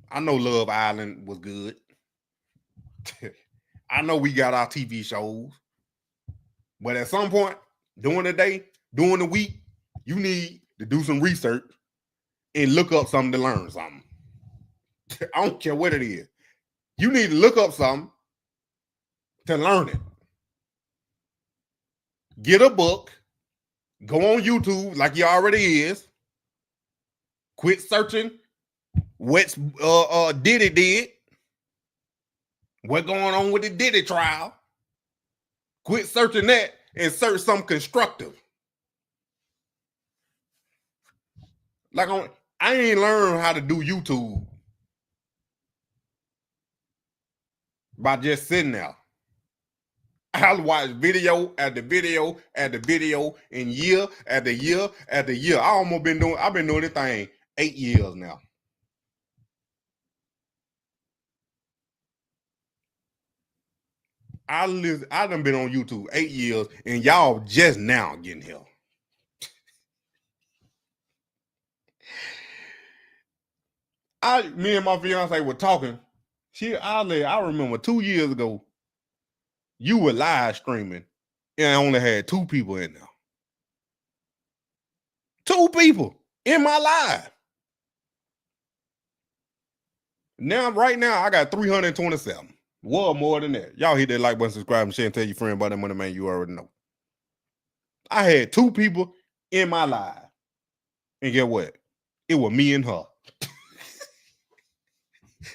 I know Love Island was good. I know we got our TV shows. But at some point, during the day, during the week, you need to do some research and look up something to learn something. I don't care what it is. You need to look up something to learn it. Get a book. Go on YouTube like you already is. Quit searching what Diddy did. What going on with the Diddy trial. Quit searching that and search something constructive. Like I ain't learned how to do YouTube by just sitting there. I'll watch video after video after video and year after year after year. I've been doing this thing 8 years now. I done been on YouTube 8 years and y'all just now getting here. Me and my fiance were talking. I remember 2 years ago, you were live streaming and I only had 2 people in there. 2 people in my live. Right now, I got 327. Well, more than that. Y'all hit that like button, subscribe, and share, and tell your friend about that Moneymane. You already know. I had 2 people in my live. And get what? It was me and her.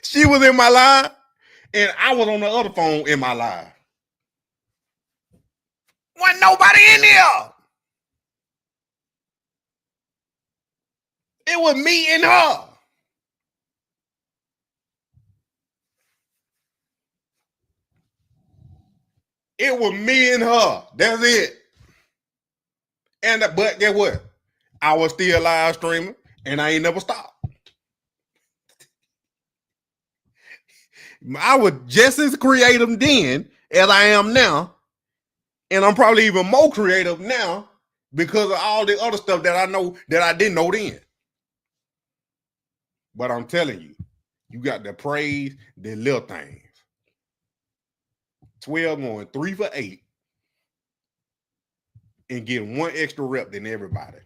She was in my live, and I was on the other phone in my live. Wasn't nobody in there. It was me and her. It was me and her. That's it. But guess what? I was still live streaming, and I ain't never stopped. I was just as creative then as I am now, and I'm probably even more creative now because of all the other stuff that I know that I didn't know then. But I'm telling you, you got to praise the little things. 12 going 3 for 8 and getting 1 extra rep than everybody.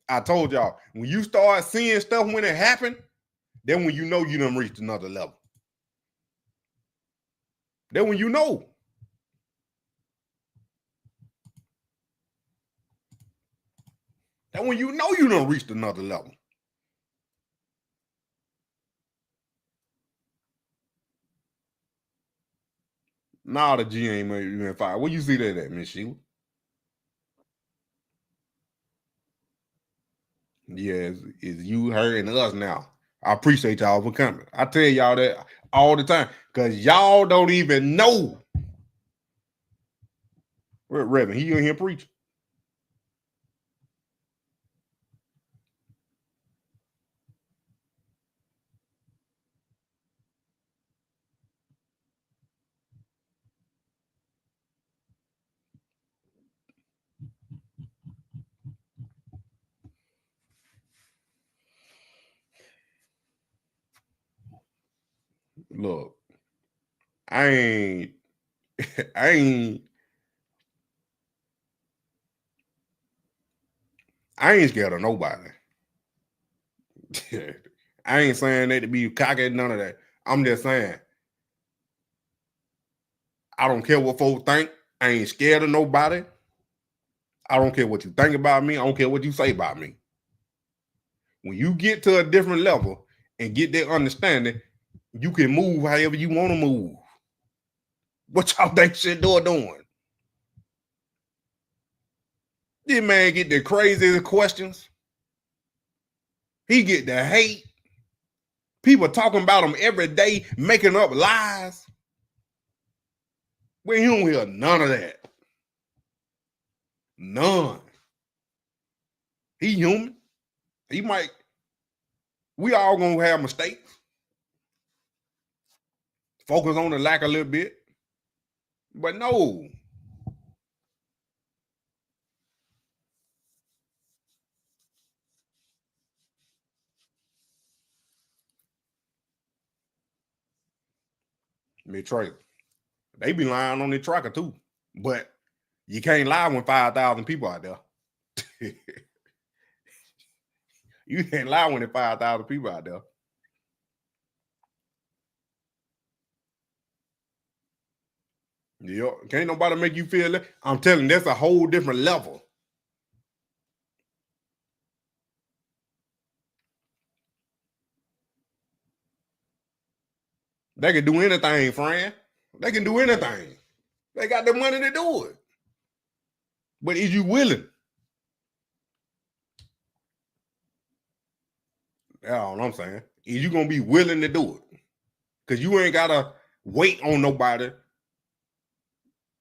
I told y'all, when you start seeing stuff when it happened, then when you know you done reached another level. Then when you know. Then when you know you done reached another level. Nah, the G ain't even fired. Where you see that at, Miss Sheila? Yeah, it's you, her, and us now. I appreciate y'all for coming. I tell y'all that all the time because y'all don't even know. Where Reverend? He in here preaching. Look, I ain't I ain't scared of nobody. I ain't saying that to be cocky, none of that. I'm just saying, I don't care what folks think. I ain't scared of nobody. I don't care what you think about me. I don't care what you say about me. When you get to a different level and get that understanding, you can move however you want to move. What y'all think Shedeur doing? This man get the craziest questions. He get the hate. People talking about him every day, making up lies. Well, you don't hear none of that. None. He human. He might. We all gonna have mistakes. Focus on the lack a little bit. But no. Trey, they be lying on their tracker too. But you can't lie when 5,000 people out there. You can't lie when there's 5,000 people out there. Yeah, can't nobody make you feel that. I'm telling you, that's a whole different level. They can do anything, friend. They can do anything. They got the money to do it. But is you willing? That's all I'm saying. Is you gonna be willing to do it? Because you ain't gotta wait on nobody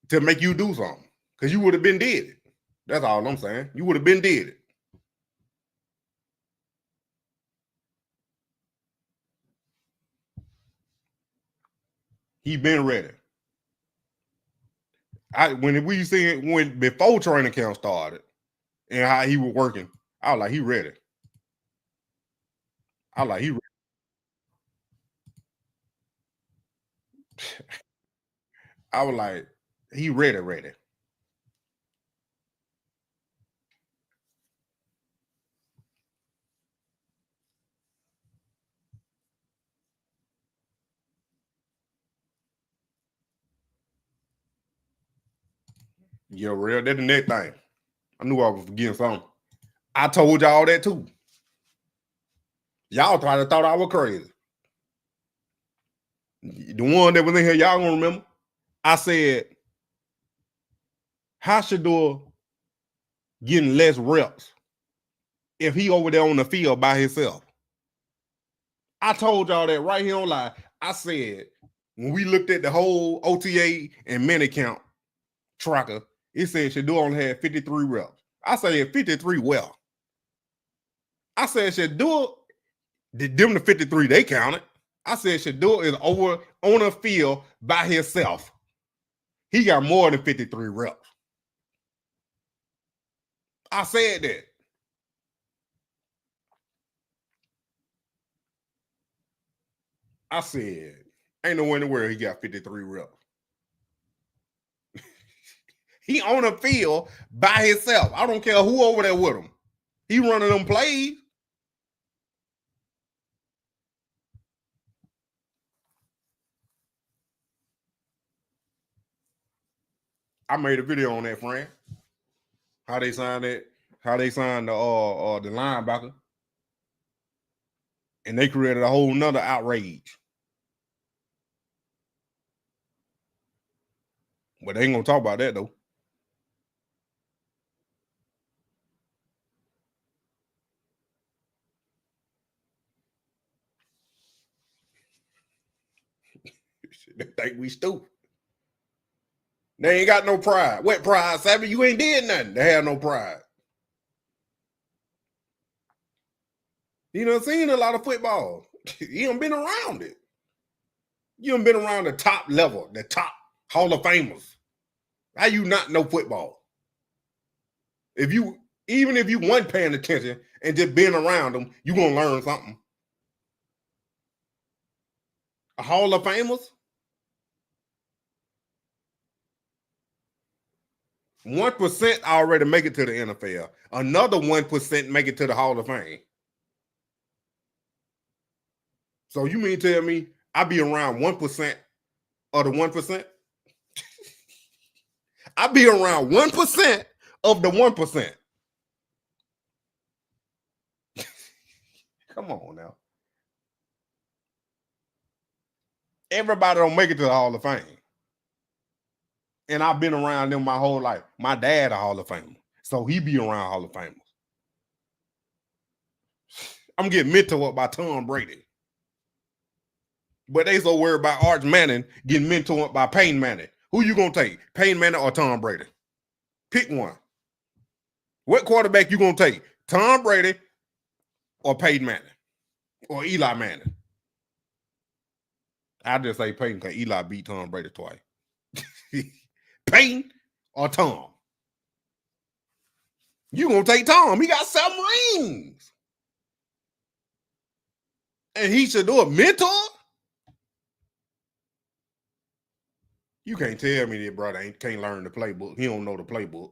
to make you do something. Because you would have been dead. That's all I'm saying. You would have been dead. He been ready. When before training camp started and how he was working, I was like, he ready. I was like, he ready. I was like, he ready. Yeah, real. That's the next thing. I knew I was forgetting something. I told y'all that too. Y'all probably thought I was crazy. The one that was in here, y'all gonna remember. I said, how Shedeur getting less reps if he over there on the field by himself? I told y'all that right here on live. I said, when we looked at the whole OTA and mini count tracker, it said Shedeur only had 53 reps. I said 53 well. I said Shedeur, them the 53 they counted. I said Shedeur is over on the field by himself. He got more than 53 reps. I said that. I said, ain't no way in the world he got 53 reps. He on the field by himself. I don't care who over there with him. He running them plays. I made a video on that, friend. How they signed it, how they signed the linebacker. And they created a whole nother outrage. But they ain't gonna talk about that though. They think we stupid. They ain't got no pride. What pride, Savvy? You ain't did nothing. They have no pride. You done seen a lot of football. You done been around it. You done been around the top level, the top Hall of Famers. How you not know football? Even if you weren't paying attention and just being around them, you gonna learn something. A Hall of Famers? 1% already make it to the NFL. Another 1% make it to the Hall of Fame. So you mean tell me I be around 1% of the 1%? I be around 1% of the 1%. Come on now. Everybody don't make it to the Hall of Fame. And I've been around them my whole life. My dad a Hall of Famer. So he be around Hall of Famers. I'm getting mentored by Tom Brady. But they so worried about Arch Manning getting mentored by Peyton Manning. Who you gonna take? Peyton Manning or Tom Brady? Pick one. What quarterback you gonna take? Tom Brady or Peyton Manning? Or Eli Manning? I just say Peyton because Eli beat Tom Brady twice. Peyton or Tom? You gonna take Tom. He got 7 rings. And he should do a mentor? You can't tell me that brother can't learn the playbook. He don't know the playbook.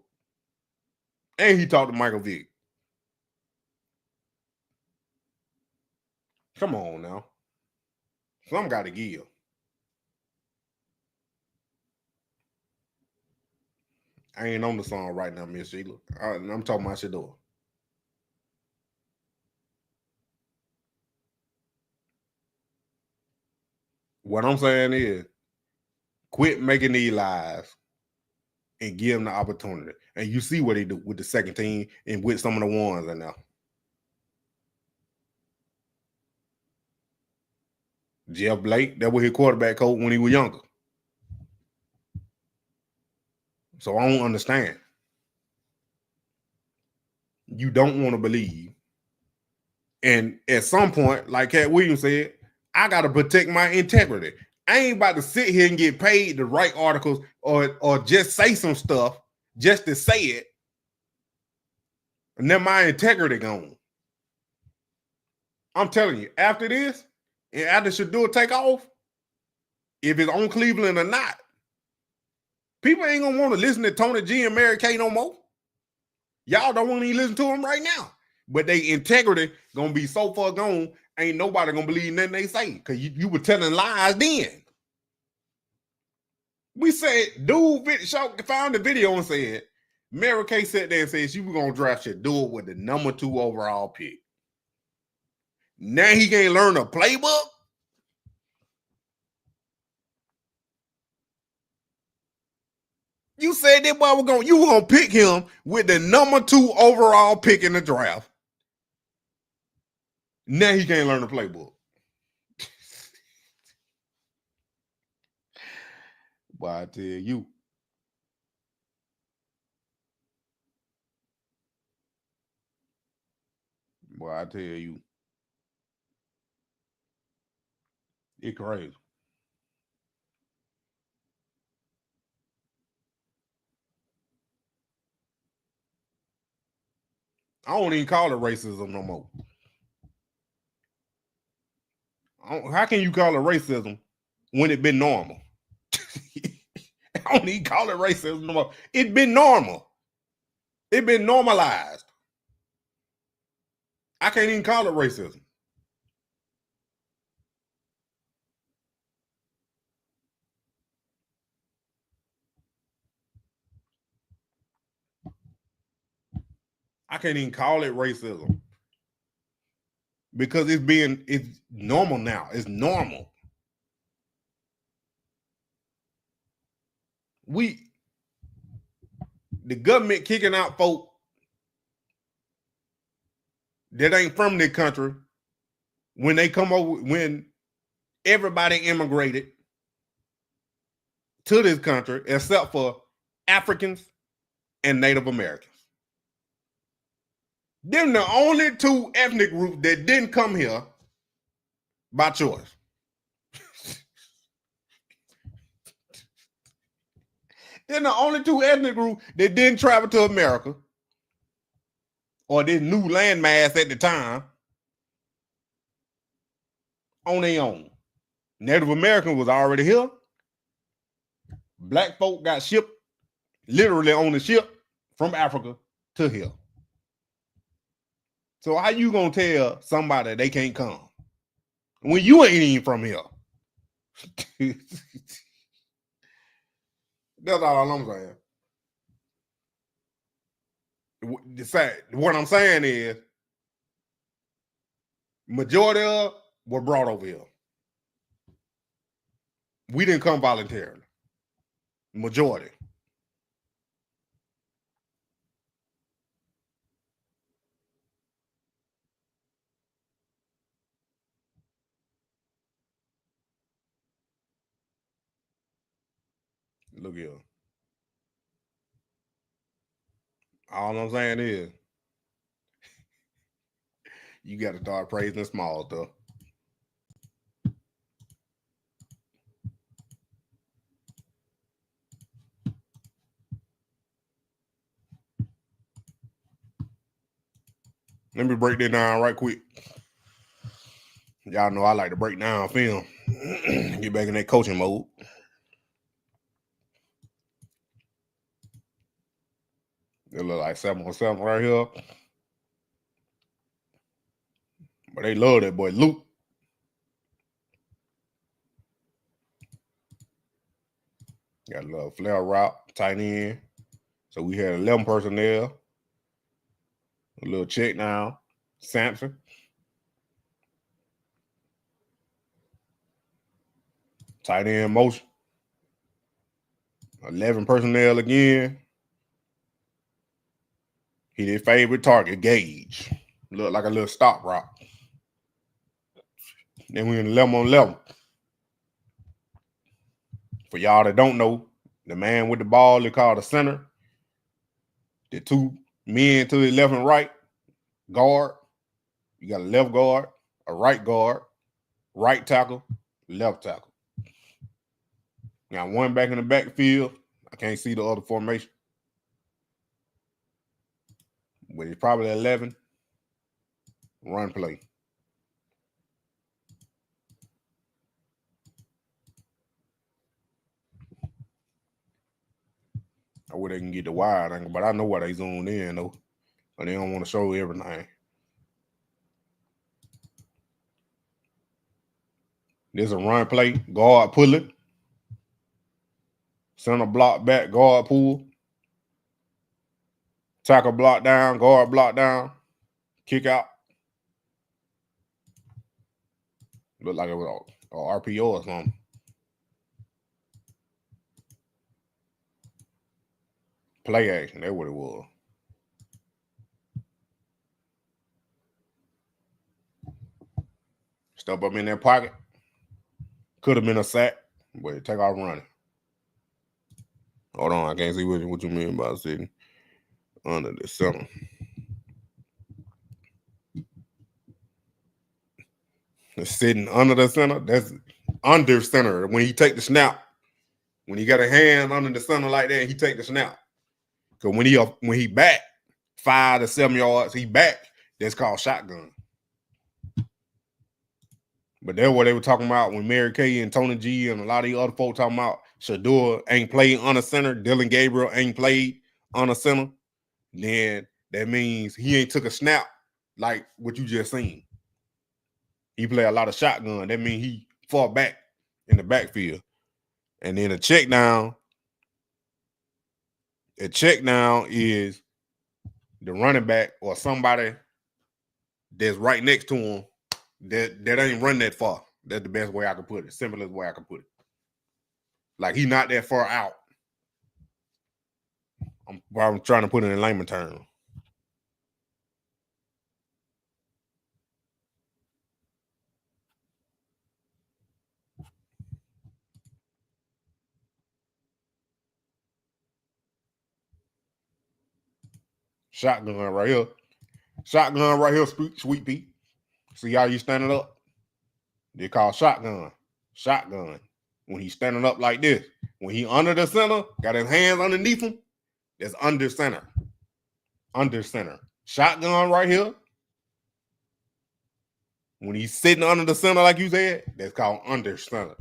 And he talked to Michael Vick. Come on now. Some got to give. I ain't on the song right now, Miss Sheila. I'm talking about Shedeur. What I'm saying is, quit making these lies and give them the opportunity. And you see what they do with the second team and with some of the ones in there. Jeff Blake, that was his quarterback coach when he was younger. So I don't understand. You don't want to believe. And at some point, like Cat Williams said, I got to protect my integrity. I ain't about to sit here and get paid to write articles or just say some stuff just to say it. And then my integrity gone. I'm telling you, after this, and after Shedeur take off, if it's on Cleveland or not, people ain't gonna want to listen to Tony G and Mary Kay no more. Y'all don't want to even listen to them right now. But they integrity gonna be so far gone, ain't nobody gonna believe nothing they say. Because you were telling lies then. We said, dude found the video and said, Mary Kay sat there and said she was gonna draft Shedeur with the number 2 overall pick. Now he can't learn a playbook? You said that boy you were gonna pick him with the number 2 overall pick in the draft. Now he can't learn the playbook. Boy, I tell you. Boy, I tell you. It's crazy. I don't even call it racism no more. How can you call it racism when it been normal? I don't even call it racism no more. It been normal. It been normalized. I can't even call it racism. I can't even call it racism. Because it's normal now. It's normal. The government kicking out folk that ain't from this country when they come over, when everybody immigrated to this country except for Africans and Native Americans. Them the only 2 ethnic groups that didn't come here by choice. They're the only 2 ethnic groups that didn't travel to America or this new landmass at the time on their own. Native American was already here. Black folk got shipped literally on the ship from Africa to here. So how you gonna tell somebody they can't come when you ain't even from here? That's all I'm saying. What I'm saying is, majority of were brought over here. We didn't come voluntarily. Majority. Look here. All I'm saying is, you got to start praising small stuff. Let me break that down right quick. Y'all know I like to break down film. Get back in that coaching mode. It look like 7-on-7 right here. But they love that boy Luke. Got a little flare route, tight end. So we had 11 personnel. A little check now. Sampson. Tight end motion. 11 personnel again. He did favorite target, Gage. Look like a little stop route. Then we in 11-on-11. For y'all that don't know, the man with the ball is called the center. The two men to the left and right guard. You got a left guard, a right guard, right tackle, left tackle. Now one back in the backfield. I can't see the other formation. But it's probably 11. Run play. I wish they can get the wide angle, but I know why they zoomed in though. But they don't want to show everything. There's a run play, guard pulling. Center block back, guard pull. Tackle block down, guard block down. Kick out. Look like it was a RPO or something. Play action, that's what it was. Step up in that pocket. Could have been a sack, but take off running. Hold on, I can't see what you mean by sitting under the center. Sitting under the center, that's under center. When he take the snap, when he got a hand under the center like that, he take the snap. Because when he back 5 to 7 yards, he back, that's called shotgun. But that's what they were talking about when Mary Kay and Tony G and a lot of these other folks talking about Shedeur ain't played on the center, Dylan Gabriel ain't played on the center, then that means he ain't took a snap like what you just seen. He play a lot of shotgun. That means he far back in the backfield. And then a check down is the running back or somebody that's right next to him that ain't run that far. That's the best way I can put it. Simplest way I can put it. Like he not that far out. I'm trying to put it in layman terms. Shotgun right here. Shotgun right here, Sweet Pete. See how you standing up? They call shotgun. Shotgun. When he's standing up like this. When he under the center, got his hands underneath him, that's under center. Under center. Shotgun right here. When he's sitting under the center like you said, that's called under center.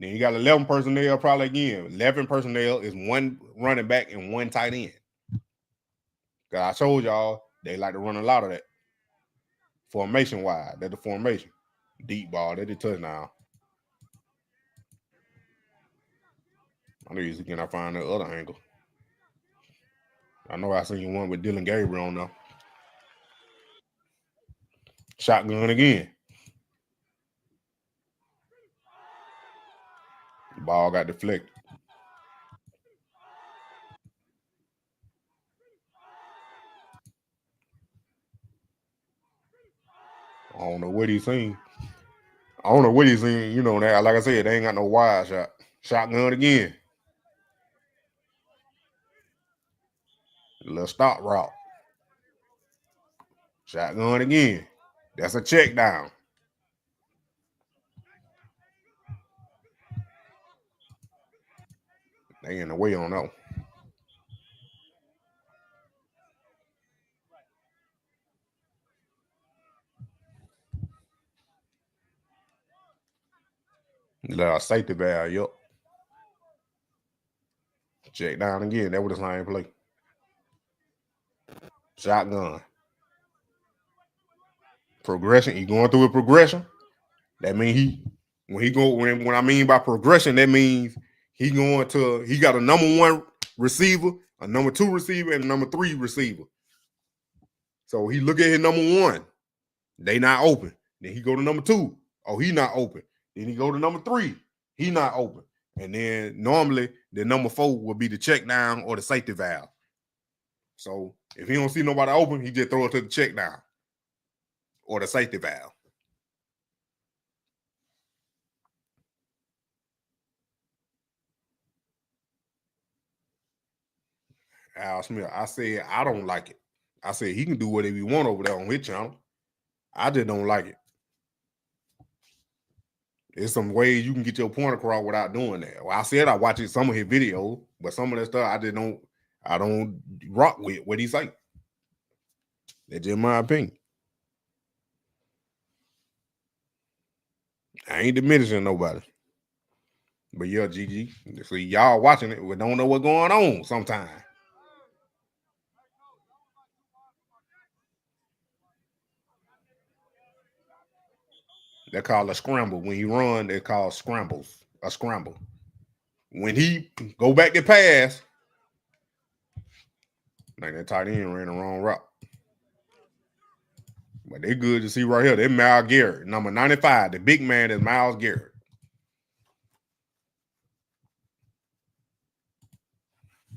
Then you got 11 personnel probably again. 11 personnel is one running back and one tight end. Because I showed y'all they like to run a lot of that. Formation-wise, that's the formation. Deep ball, that's the touchdown. I need to see can I find the other angle. I know I seen one with Dylan Gabriel on there. Shotgun again. Ball got deflected. I don't know what he's seen. You know, that like I said, they ain't got no wide shot. Shotgun again. A little stop route. Shotgun again. That's a check down. They in the way on that one. Little safety valve, yup. Check down again. That was the same play. Shotgun. Progression. He going through a progression. That means when I mean by progression, that means he got a number 1 receiver, a number 2 receiver, and a number 3 receiver. So he look at his number 1. They not open. Then he go to number 2. Oh, he not open. Then he go to number 3. He not open. And then normally the number 4 will be the check down or the safety valve. So if he don't see nobody open, he just throw it to the check down or the safety valve. Al Smith, I said, I don't like it. I said, he can do whatever he want over there on his channel. I just don't like it. There's some ways you can get your point across without doing that. Well, I said I watch some of his videos, but some of that stuff I don't rock with what he say. That's just my opinion. I ain't diminishing nobody. But yeah, GG. See, y'all watching it, we don't know what's going on sometimes. They call a scramble. When he run, they call scrambles. A scramble. When he go back to pass, like that tight end ran the wrong route. But they good to see right here. They're Myles Garrett, number 95. The big man is Myles Garrett.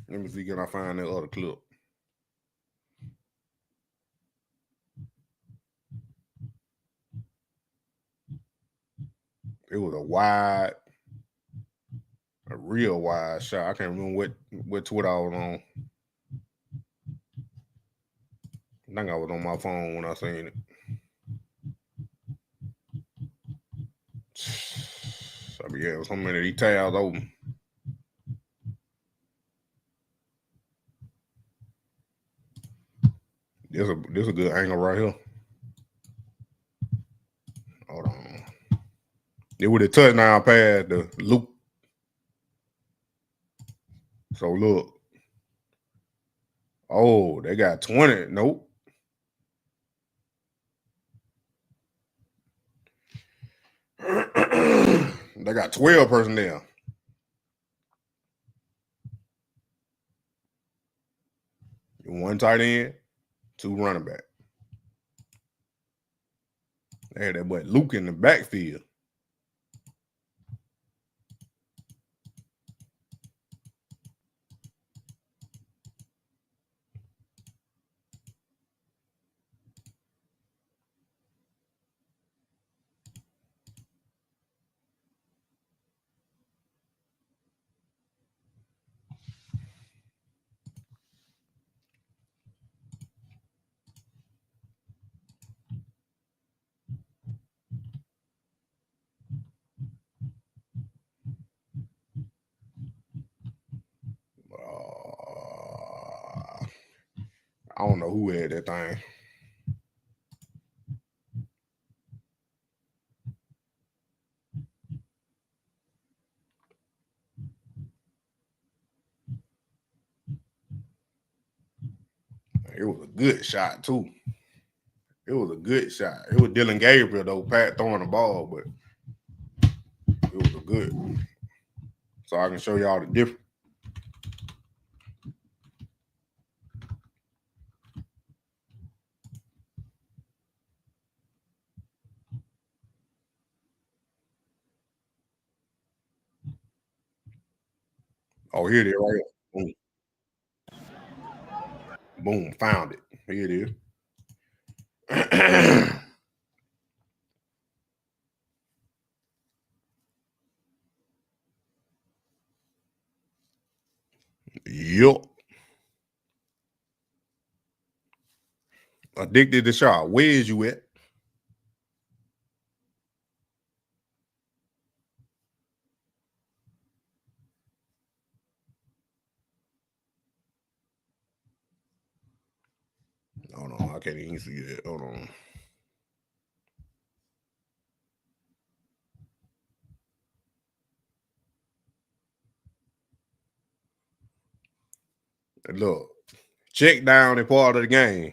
Let me see, can I find that other clip? It was a real wide shot. I can't remember what Twitter I was on. I think I was on my phone when I seen it. I mean, yeah, so many of these tabs open. This a good angle right here. Hold on. It would have touchdown pass the loop. So look. Oh, they got 20. Nope. They got 12 personnel. One tight end, 2 running back. They had that boy Luke in the backfield. I don't know who had that thing. It was a good shot too. It was a good shot. It was Dylan Gabriel though, Pat throwing the ball, but it was a good. So I can show y'all the difference. Oh, here it is right here. Boom. Boom, found it. Here it is. Yup. Addicted to shot. Where is you at? Hold on, I can't even see that. Hold on. Look, check down is part of the game.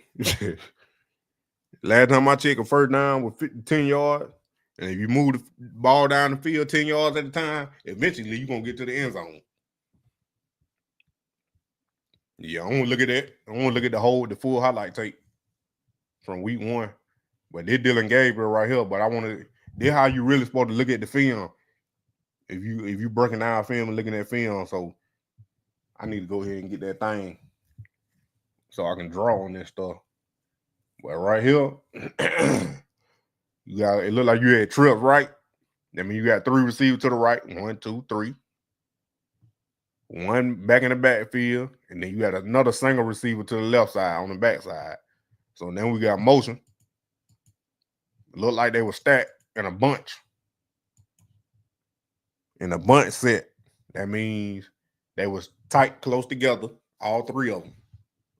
Last time I checked, a first down was 10 yards. And if you move the ball down the field 10 yards at a time, eventually you're going to get to the end zone. Yeah, I want to look at that. I want to look at the full highlight tape from week 1. But this Dylan Gabriel right here. But I want to, this how you really supposed to look at the film. If you breaking down film and looking at film. So I need to go ahead and get that thing so I can draw on this stuff. But right here, you got, it look like you had trips right. I mean, you got 3 receivers to the right. 1, 2, 3. 1 back in the backfield. And then you got another single receiver to the left side on the back side. So then we got motion. It looked like they were stacked in a bunch. In a bunch set. That means they was tight, close together, all 3 of them.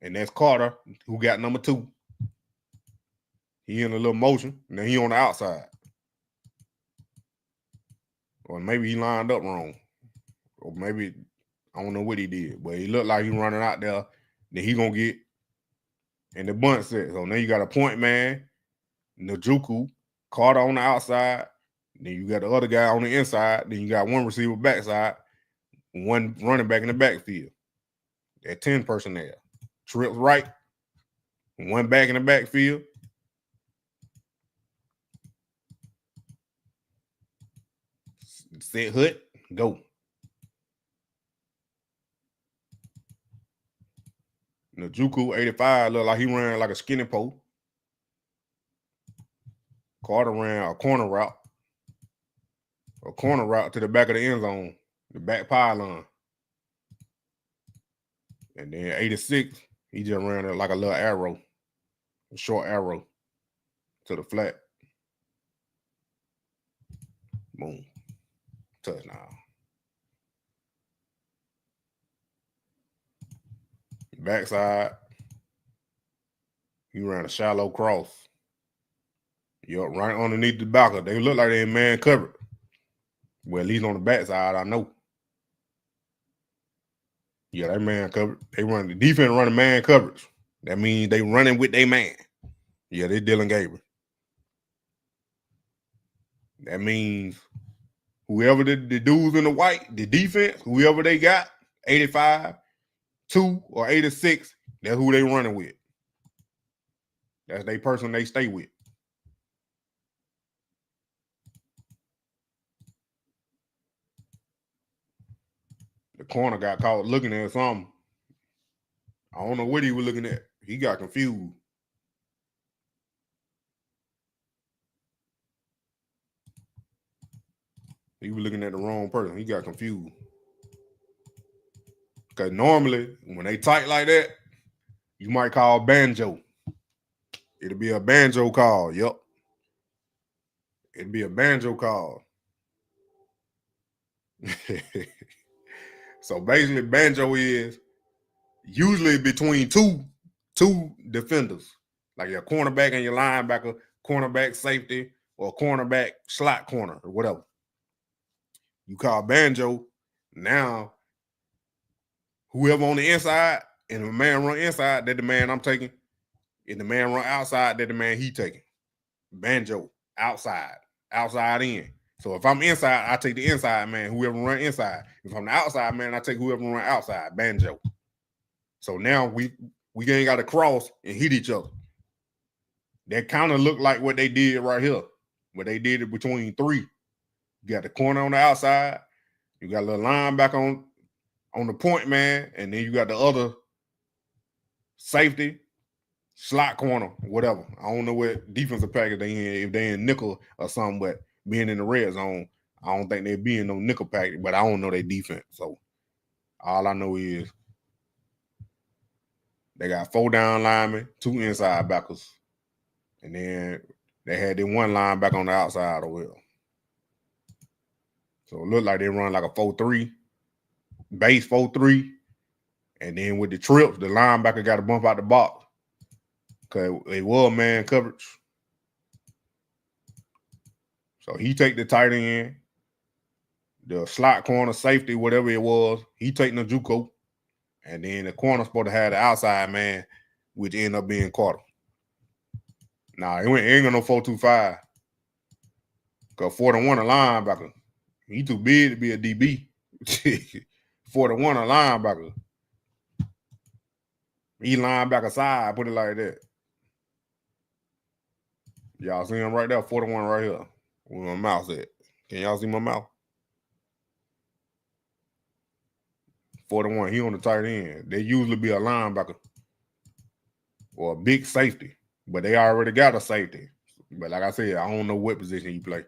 And that's Carter, who got number 2. He in a little motion, and then he on the outside. Or maybe he lined up wrong. Or maybe, I don't know what he did. But he looked like he running out there. Then he going to get in the bunch set. So now you got a point man, Njoku, Carter on the outside. Then you got the other guy on the inside. Then you got 1 receiver backside. 1 running back in the backfield. That 10 personnel. Trips right. 1 back in the backfield. Set hood, go. Njoku 85 looked like he ran like a skinny pole. Carter ran a corner route. A corner route to the back of the end zone, the back pylon. And then 86, he just ran it like a little arrow, a short arrow to the flat. Boom. Touchdown. Backside, he ran a shallow cross. Yup, right underneath the backer. They look like they in man covered. Well, at least on the backside, I know. Yeah, they man covered. They run the defense running man coverage. That means they running with their man. Yeah, they Dylan Gabriel. That means whoever the dudes in the white, the defense, whoever they got, 85, 2, or 86, that's who they running with. That's their person they stay with. The corner got caught looking at something. I don't know what he was looking at. He got confused. He was looking at the wrong person. He got confused. Because normally, when they tight like that, you might call banjo. It'll be a banjo call. Yep. It'll be a banjo call. So basically, banjo is usually between two defenders, like your cornerback and your linebacker, cornerback safety, or cornerback slot corner, or whatever. You call banjo. Now, whoever on the inside And if a man run inside, that the man I'm taking. If the man run outside, that the man he taking. Banjo, outside in. So if I'm inside, I take the inside man, whoever run inside. If I'm the outside man, I take whoever run outside, banjo. So now we ain't got to cross and hit each other. That kind of look like what they did right here. What they did it between three. You got the corner on the outside. You got a little line back on the point man, and then you got the other safety, slot corner, whatever. I don't know what defensive package they in, if they in nickel or something, but being in the red zone, I don't think they be in no nickel package, but I don't know their defense. So all I know is they got 4 down linemen, 2 inside backers, and then they had their 1 line back on the outside as well. So it looked like they run like a 4-3, base 4-3, and then with the trips, the linebacker got to bump out the box because it was man coverage. So he take the tight end, the slot corner, safety, whatever it was, he taking the JUCO, and then the corner supposed to have the outside man, which ended up being Carter. Nah, it ain't got no 4-2-5. Because 4-1 a linebacker. He too big to be a DB. 4-1 a linebacker. He linebacker side, put it like that. Y'all see him right there, 4-1 right here. Where my mouse at? Can y'all see my mouth? 4-1, he on the tight end. They usually be a linebacker or a big safety, but they already got a safety. But like I said, I don't know what position he play,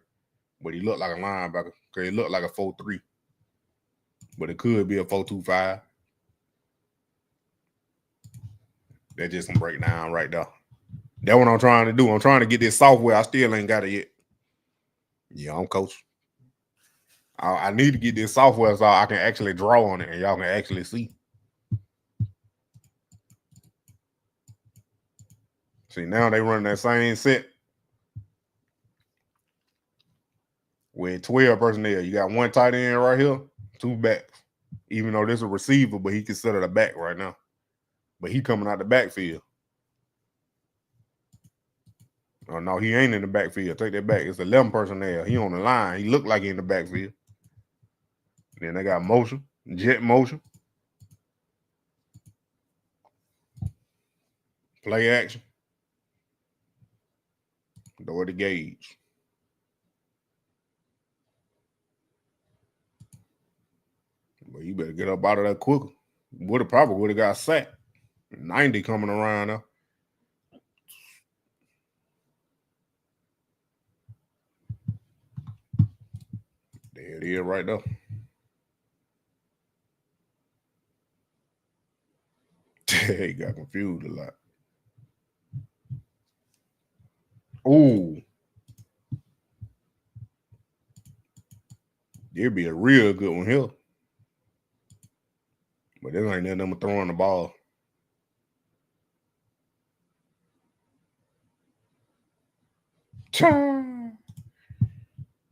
but he looked like a linebacker because he looked like a 4-3, but it could be a 4-2-5. That's just some breakdown right there. That's what I'm trying to do. I'm trying to get this software. I still ain't got it yet. Yeah, I'm coach. I need to get this software so I can actually draw on it and y'all can actually see. See, now they run that same set with 12 personnel. You got 1 tight end right here, 2 backs. Even though this is a receiver, but he considered a back right now. But he coming out the backfield. Oh, no, he ain't in the backfield. Take that back. It's 11 personnel. He on the line. He looked like he in the backfield. Then they got motion, jet motion, play action, lower the gauge. But you better get up out of that quicker. Would have got sacked. 90 coming around now. There it is right there. He got confused a lot. Ooh. There'd be a real good one here. But there ain't nothing throwing the ball.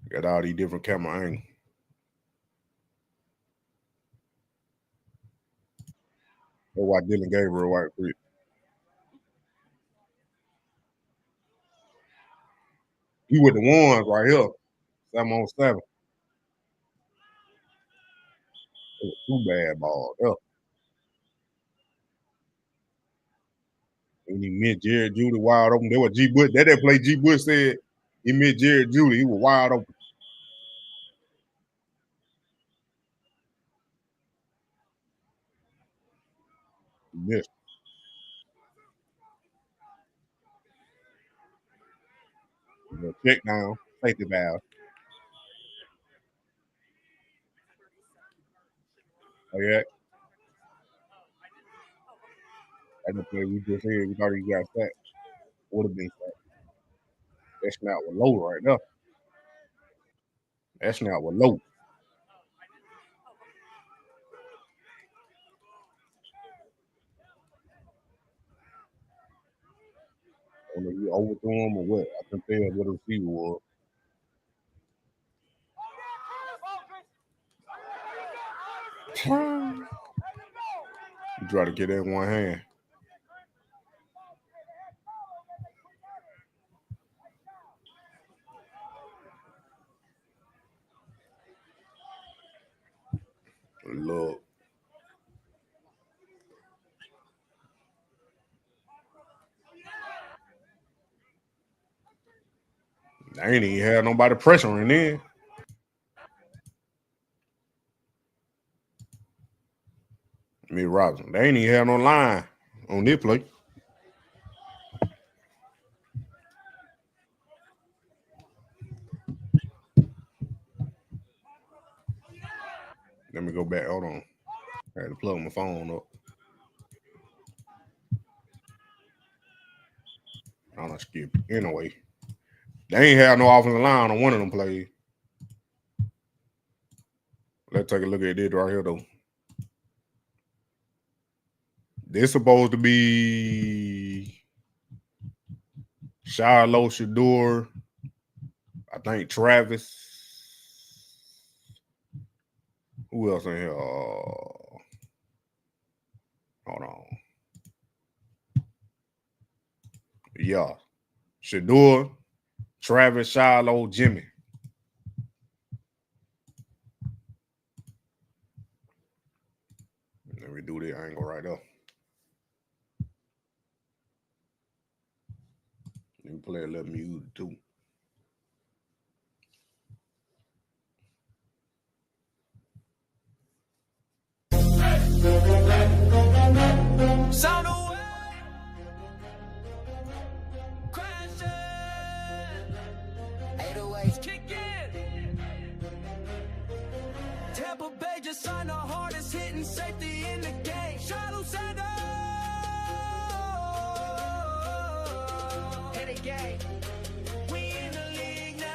Got all these different camera angles. That's why Dylan Gabriel white free. He with the ones right here. 7-on-7. Too bad ball. Yeah. And he missed Jared Judy wide open. That what G Bush. That play G Bush said he missed Jared Judy. He was wide open. He missed. Check down. Safety valve. Oh yeah. That's the play we just said. We thought he got sacked. Would have been sacked. That snap was low right there. That snap was low. I don't know if you overthrew him or what. I couldn't tell what the receiver was. try to get that in one hand. Look. I ain't even had nobody pressuring in. Me Robinson. They ain't even had no line on this play. Let me go back. Hold on. I had to plug my phone up. I don't skip. Anyway, they ain't have no offensive line on one of them plays. Let's take a look at this right here, though. This supposed to be Shiloh, Shedeur, I think Travis. Who else in here? Hold on. Yeah. Shedeur, Travis, Shiloh, Jimmy. Let me do that angle right there. Let me play a little music too. Sound away. Crashing. 808s kick in. Tampa Bay just signed the hardest hitting safety in the game. Shedeur Sanders. In the game. We in the league now.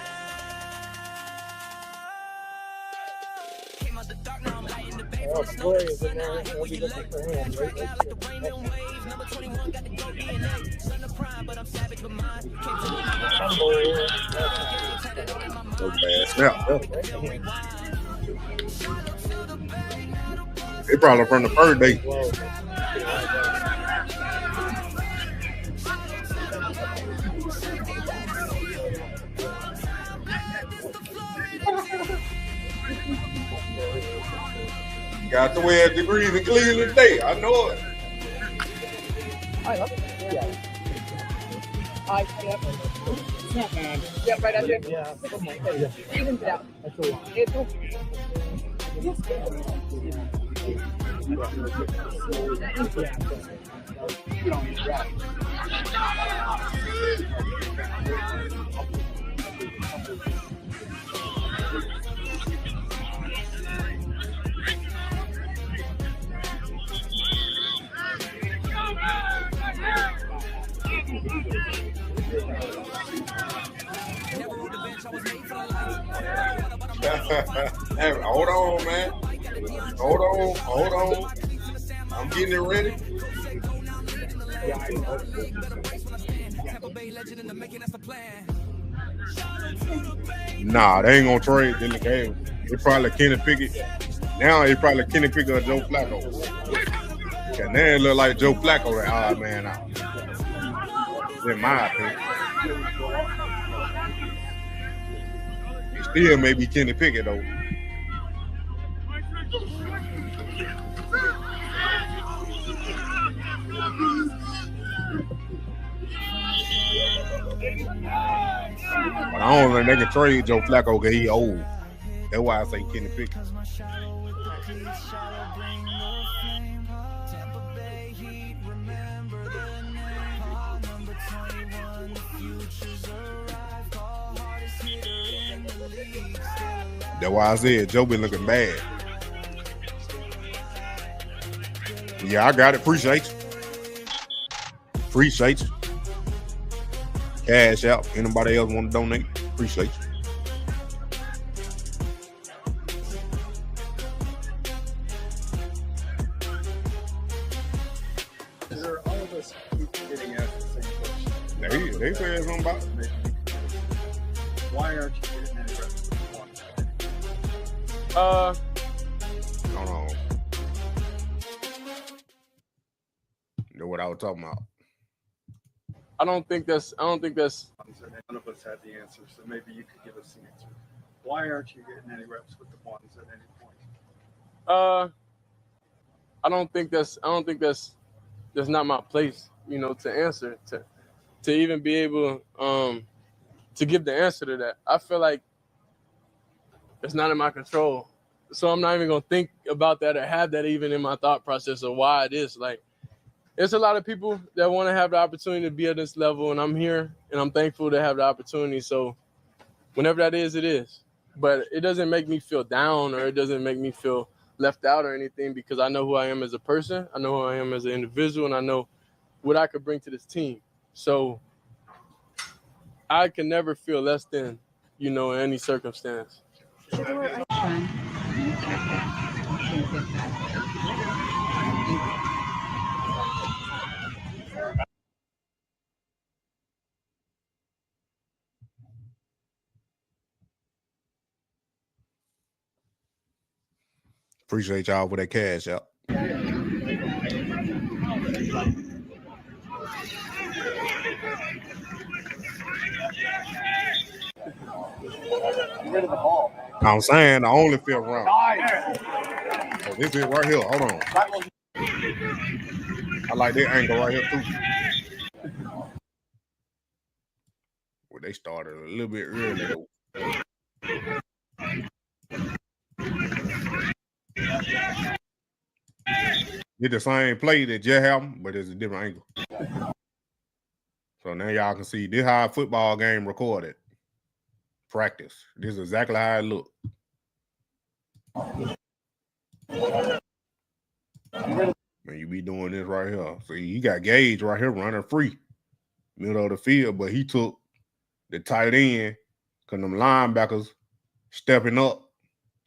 Came out the dark, now I'm light in the bay. From the snow to the sun, now I hit where you lay. Track out like the rain and waves. Number 21 got the go DNA. Son of prime, but I'm savage with mine. Came to the They probably from the first day. Got to wear degrees in Cleveland today. I know it. I love it. Yeah. Yeah, man. Yeah, right out there. Yeah. Even it out. That's a lot. It's okay. Hey, hold on, man. Hold on. I'm getting it ready. Nah, they ain't gonna trade in the game. It's probably Kenny Pickett. Now it's probably Kenny Pickett or Joe Flacco. And now it look like Joe Flacco that odd man out. In my opinion. It still may be Kenny Pickett though. But I don't think they can trade Joe Flacco because he old. That's why I say Kenny Pickett. That's why I said Joe been looking bad. Yeah, I got it. Appreciate you. Cash out. Anybody else want to donate? Appreciate you. Is there all of us keep getting asked the same question? They said something about it. Why aren't you getting any reps? Hold on. what I was talking about. I don't think that's. None of us had the answer, so maybe you could give us the answer. Why aren't you getting any reps with the ones at any point? I don't think that's not my place, to answer, to even be able to give the answer to that. I feel like it's not in my control. So I'm not even gonna think about that or have that even in my thought process of why it is. Like, there's a lot of people that want to have the opportunity to be at this level, and I'm here and I'm thankful to have the opportunity. So whenever that is, it is. But it doesn't make me feel down, or it doesn't make me feel left out or anything, because I know who I am as a person, I know who I am as an individual, and I know what I could bring to this team. So I can never feel less than, in any circumstance. Appreciate y'all for that cash out. I'm saying the only fifth round. So this is right here. Hold on. I like that angle right here too. Well, they started a little bit early though. Did the same play that just happened, but it's a different angle. So now y'all can see this how a football game recorded. Practice. This is exactly how it looked. Man, you be doing this right here. See, he got Gage right here running free, middle of the field, but he took the tight end because them linebackers stepping up,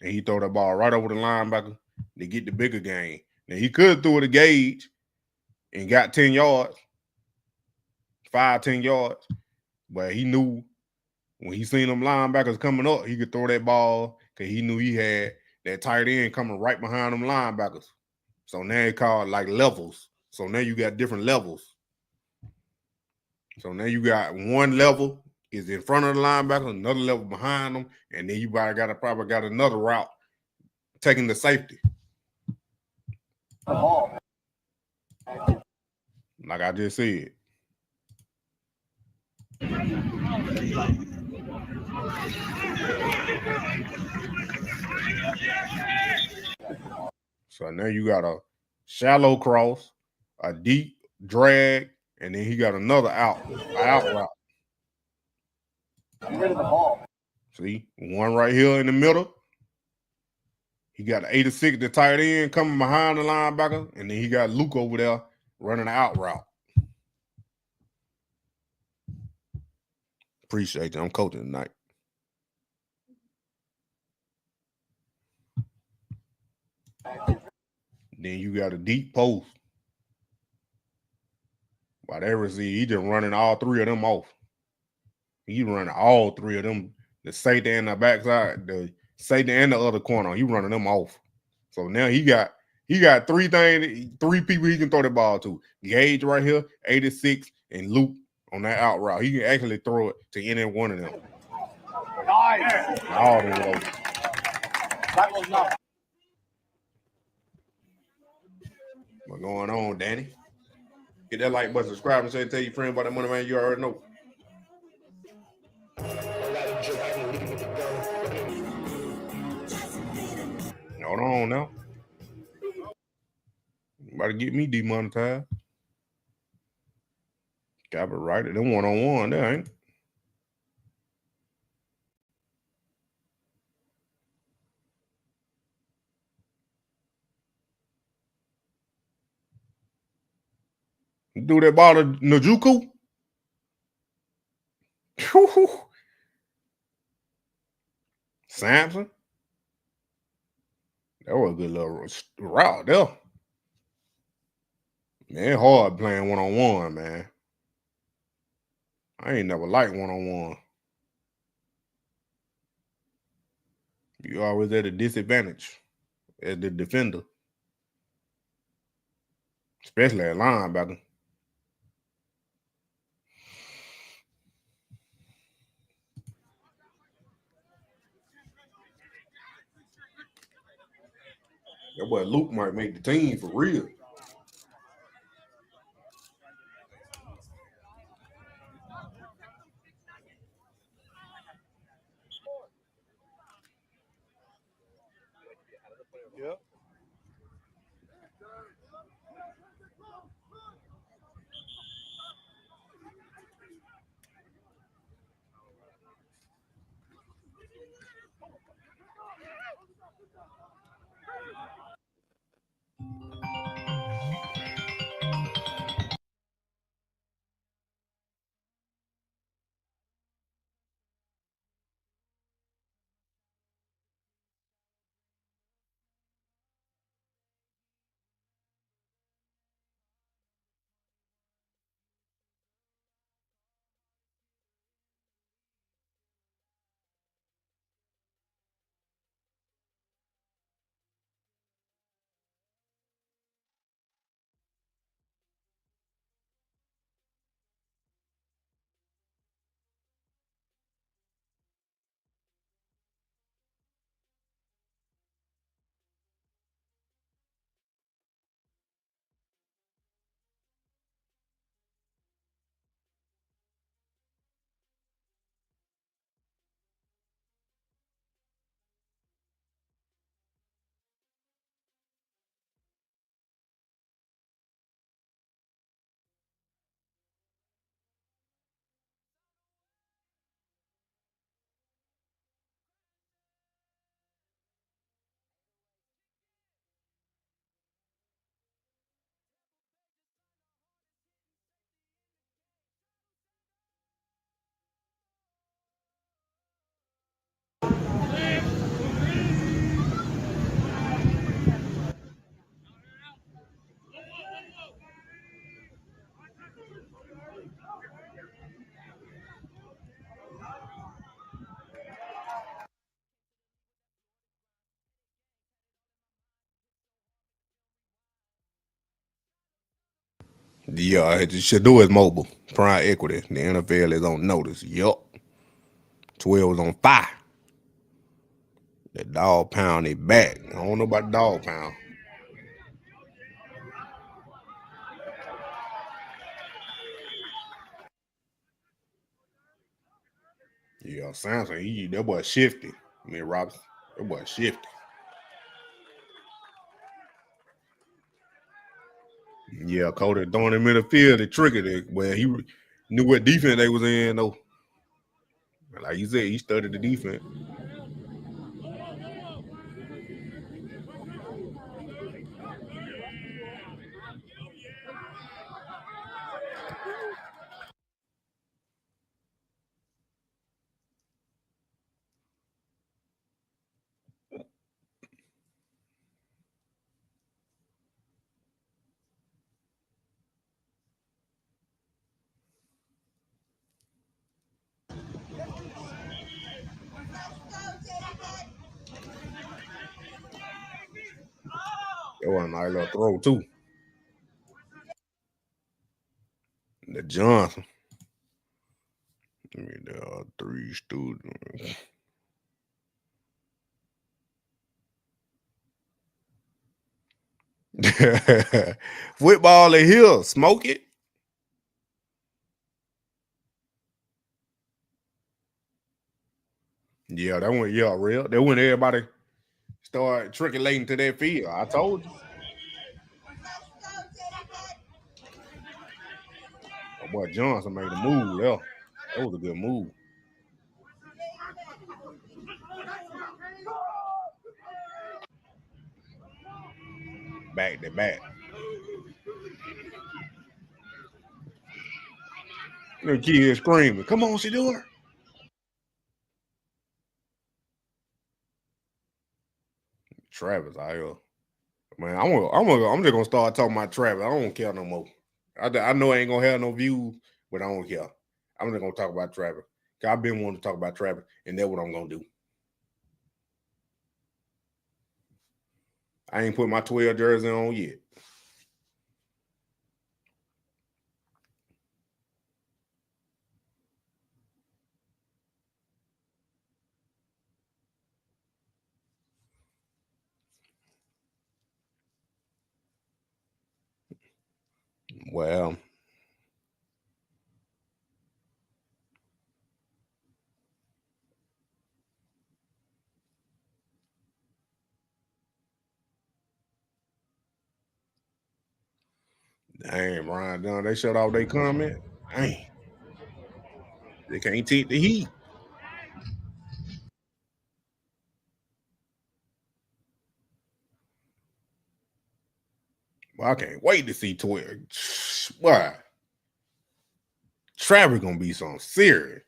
and he throw that ball right over the linebacker to get the bigger gain. Now, he could have threw it to Gage and got 10 yards, 10 yards, but he knew when he seen them linebackers coming up, he could throw that ball because he knew he had that tight end coming right behind them linebackers. So now it's called like levels. So now you got different levels. So now you got one level is in front of the linebacker, another level behind them, and then you probably got another route taking the safety. Like I just said. So now you got a shallow cross, a deep drag, and then he got another out route. See, one right here in the middle. He got 86, the tight end coming behind the linebacker, and then he got Luke over there running the out route. Appreciate you. I'm coaching tonight. Then you got a deep post. Whatever, see, he just running all three of them off. He running all three of them, the safety and the backside, the safety and the other corner. He running them off. So now he got three people he can throw the ball to. Gage right here, 86, and Luke on that out route. He can actually throw it to any one of them. Nice. All of those. What's going on, Danny? Hit that like button, subscribe, and tell your friend about that Moneymane. You already know. Hold on now. About to get me demonetized. Got it right. Them one-on-one there, ain't it? Do that ball to Njoku. Samson. That was a good little route there. Man, hard playing one-on-one, man. I ain't never liked one-on-one. You always at a disadvantage as the defender. Especially at linebacker. That boy Luke might make the team for real. Yep. Yeah, Shedeur is mobile. Prime equity. The NFL is on notice. Yup. 12 was on fire. That dog pound it back. I don't know about dog pound. Yeah, Samson, that boy shifty. I mean, Robinson, that boy shifty. Yeah, Cody throwing him in the field, it triggered it. Well, he knew what defense they was in, though. Like you said, he studied the defense. That was a nice little throw, too. The Johnson. I mean, there are 3 students. Football in here, smoke it. Yeah, that went real. That when everybody started trickulating to that field. I told you. Oh, boy, Johnson made a move there. That was a good move. Back to back. The kid screaming, "Come on, Shedeur!" Travis, I'm just gonna start talking about Travis. I don't care no more. I know I ain't gonna have no views, but I don't care. I'm just gonna talk about Travis. I've been wanting to talk about Travis, and that's what I'm gonna do. I ain't put my 12 jersey on yet. Well, dang, Brian Dunn, they shut off their comment. Dang. They can't take the heat. Well, I can't wait to see Twitter. Why? Traffic gonna be something serious.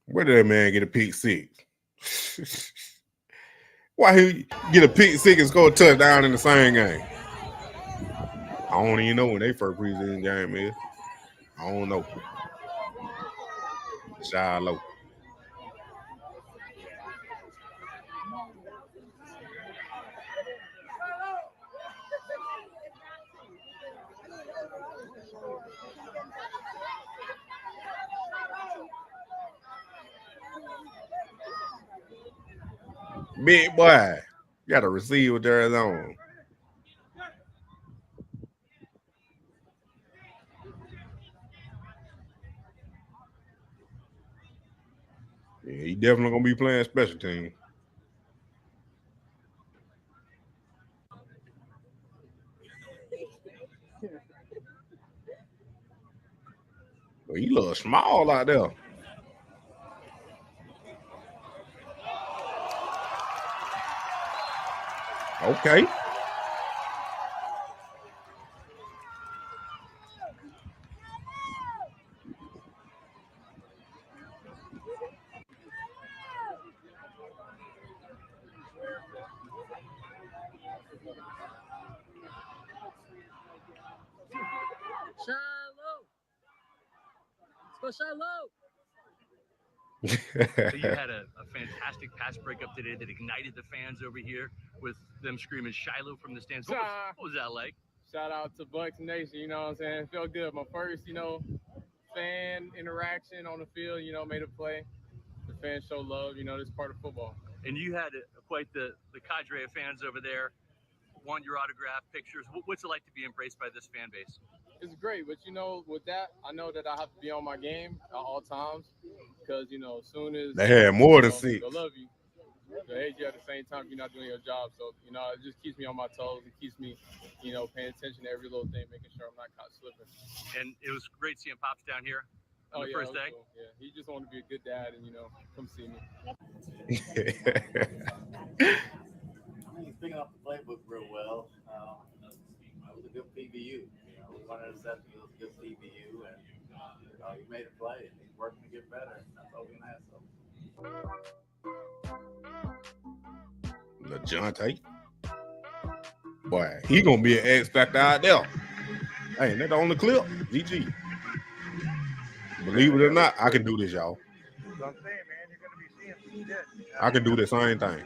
Where did that man get a pick six? Why he get a pick six and score a touchdown in the same game? I don't even know when they first preseason game is. I don't know. Shiloh. Big boy. You got to receive with their own. Yeah, he definitely gonna be playing special team. Well, he look small out there. Okay. So you had a fantastic pass breakup today that ignited the fans over here with them screaming Shiloh from the stands. What was that like? Shout out to Bucks Nation, you know what I'm saying? It felt good. My first, fan interaction on the field, made a play. The fans show love, this is part of football. And you had quite the cadre of fans over there, want your autograph, pictures. What's it like to be embraced by this fan base? It's great, but with that, I know that I have to be on my game at all times because, as soon as they had more than six. They love you. They hate you at the same time if you're not doing your job. So, it just keeps me on my toes. It keeps me, paying attention to every little thing, making sure I'm not caught slipping. And it was great seeing Pops down here on the first day. Cool. Yeah, he just wanted to be a good dad and, come see me. He's picking up the playbook real well. It was a good PBU. We wanted to set it was a good PBU, and he made a play, and he's working to get better. That's all we can ask him. LeJohntay. Boy, he gonna be an X factor out there. Hey, that on the clip? GG. Believe it or not, I can do this, y'all. That's what I'm saying, man. You're going to be seeing some shit. I can do the same thing.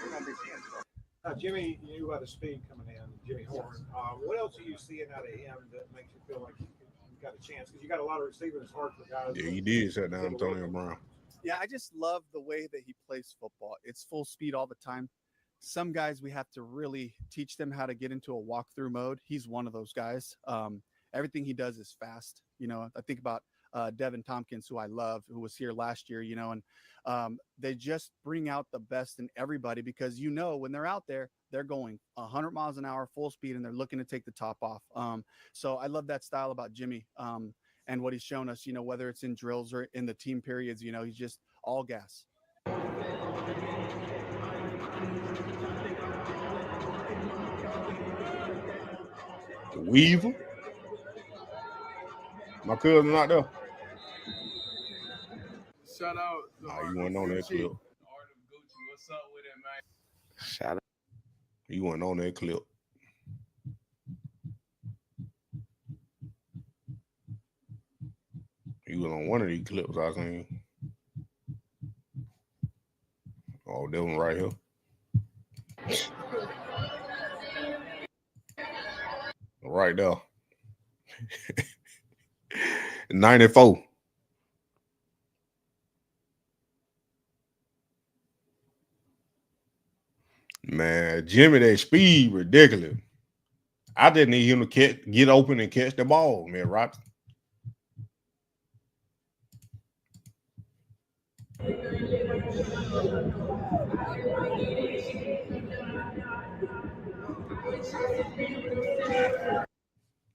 We're going to be seeing stuff. Jimmy, you had a speed coming in, Jimmy Horn. What else are you seeing out of him that makes you feel like you got a chance? Because you got a lot of receivers. It's hard for guys. Yeah, he did shut down Antonio Brown. Yeah, I just love the way that he plays football. It's full speed all the time. Some guys, we have to really teach them how to get into a walkthrough mode. He's one of those guys. Everything he does is fast. I think about Devin Tompkins, who I love, who was here last year, and they just bring out the best in everybody because, when they're out there, they're going 100 miles an hour, full speed, and they're looking to take the top off. So I love that style about Jimmy and what he's shown us, whether it's in drills or in the team periods, he's just all gas. Weaver. My cousin not there. Shout out. You wasn't on that clip. Art of Gucci. What's up with it, man? Shout out. You wasn't on that clip. He was on one of these clips I seen. Oh, that one right here. Right there. 94. Man, Jimmy, that speed ridiculous. I didn't need him to get open and catch the ball, man, Robson.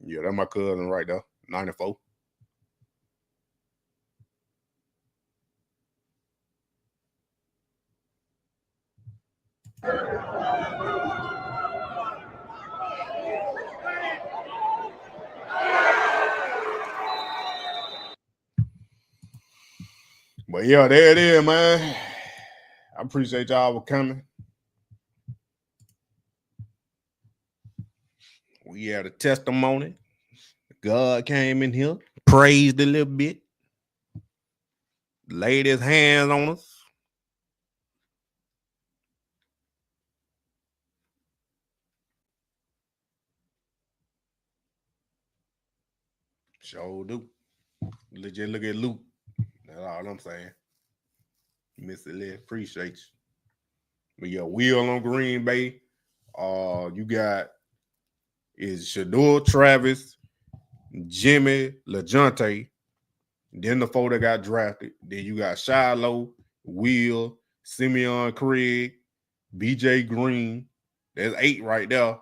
Yeah, that's my cousin right there, 94. But yeah, there it is, man. I appreciate y'all for coming. We had a testimony. God came in here, praised a little bit, laid his hands on us. Sure do. Legit look at Luke. That's all I'm saying. Mr. Lee, appreciate you. But yeah, Will on Green Bay. You got is Shedeur, Travis, Jimmy, LeJounte. Then the four that got drafted. Then you got Shiloh, Will, Simeon Craig, BJ Green. There's 8 right there.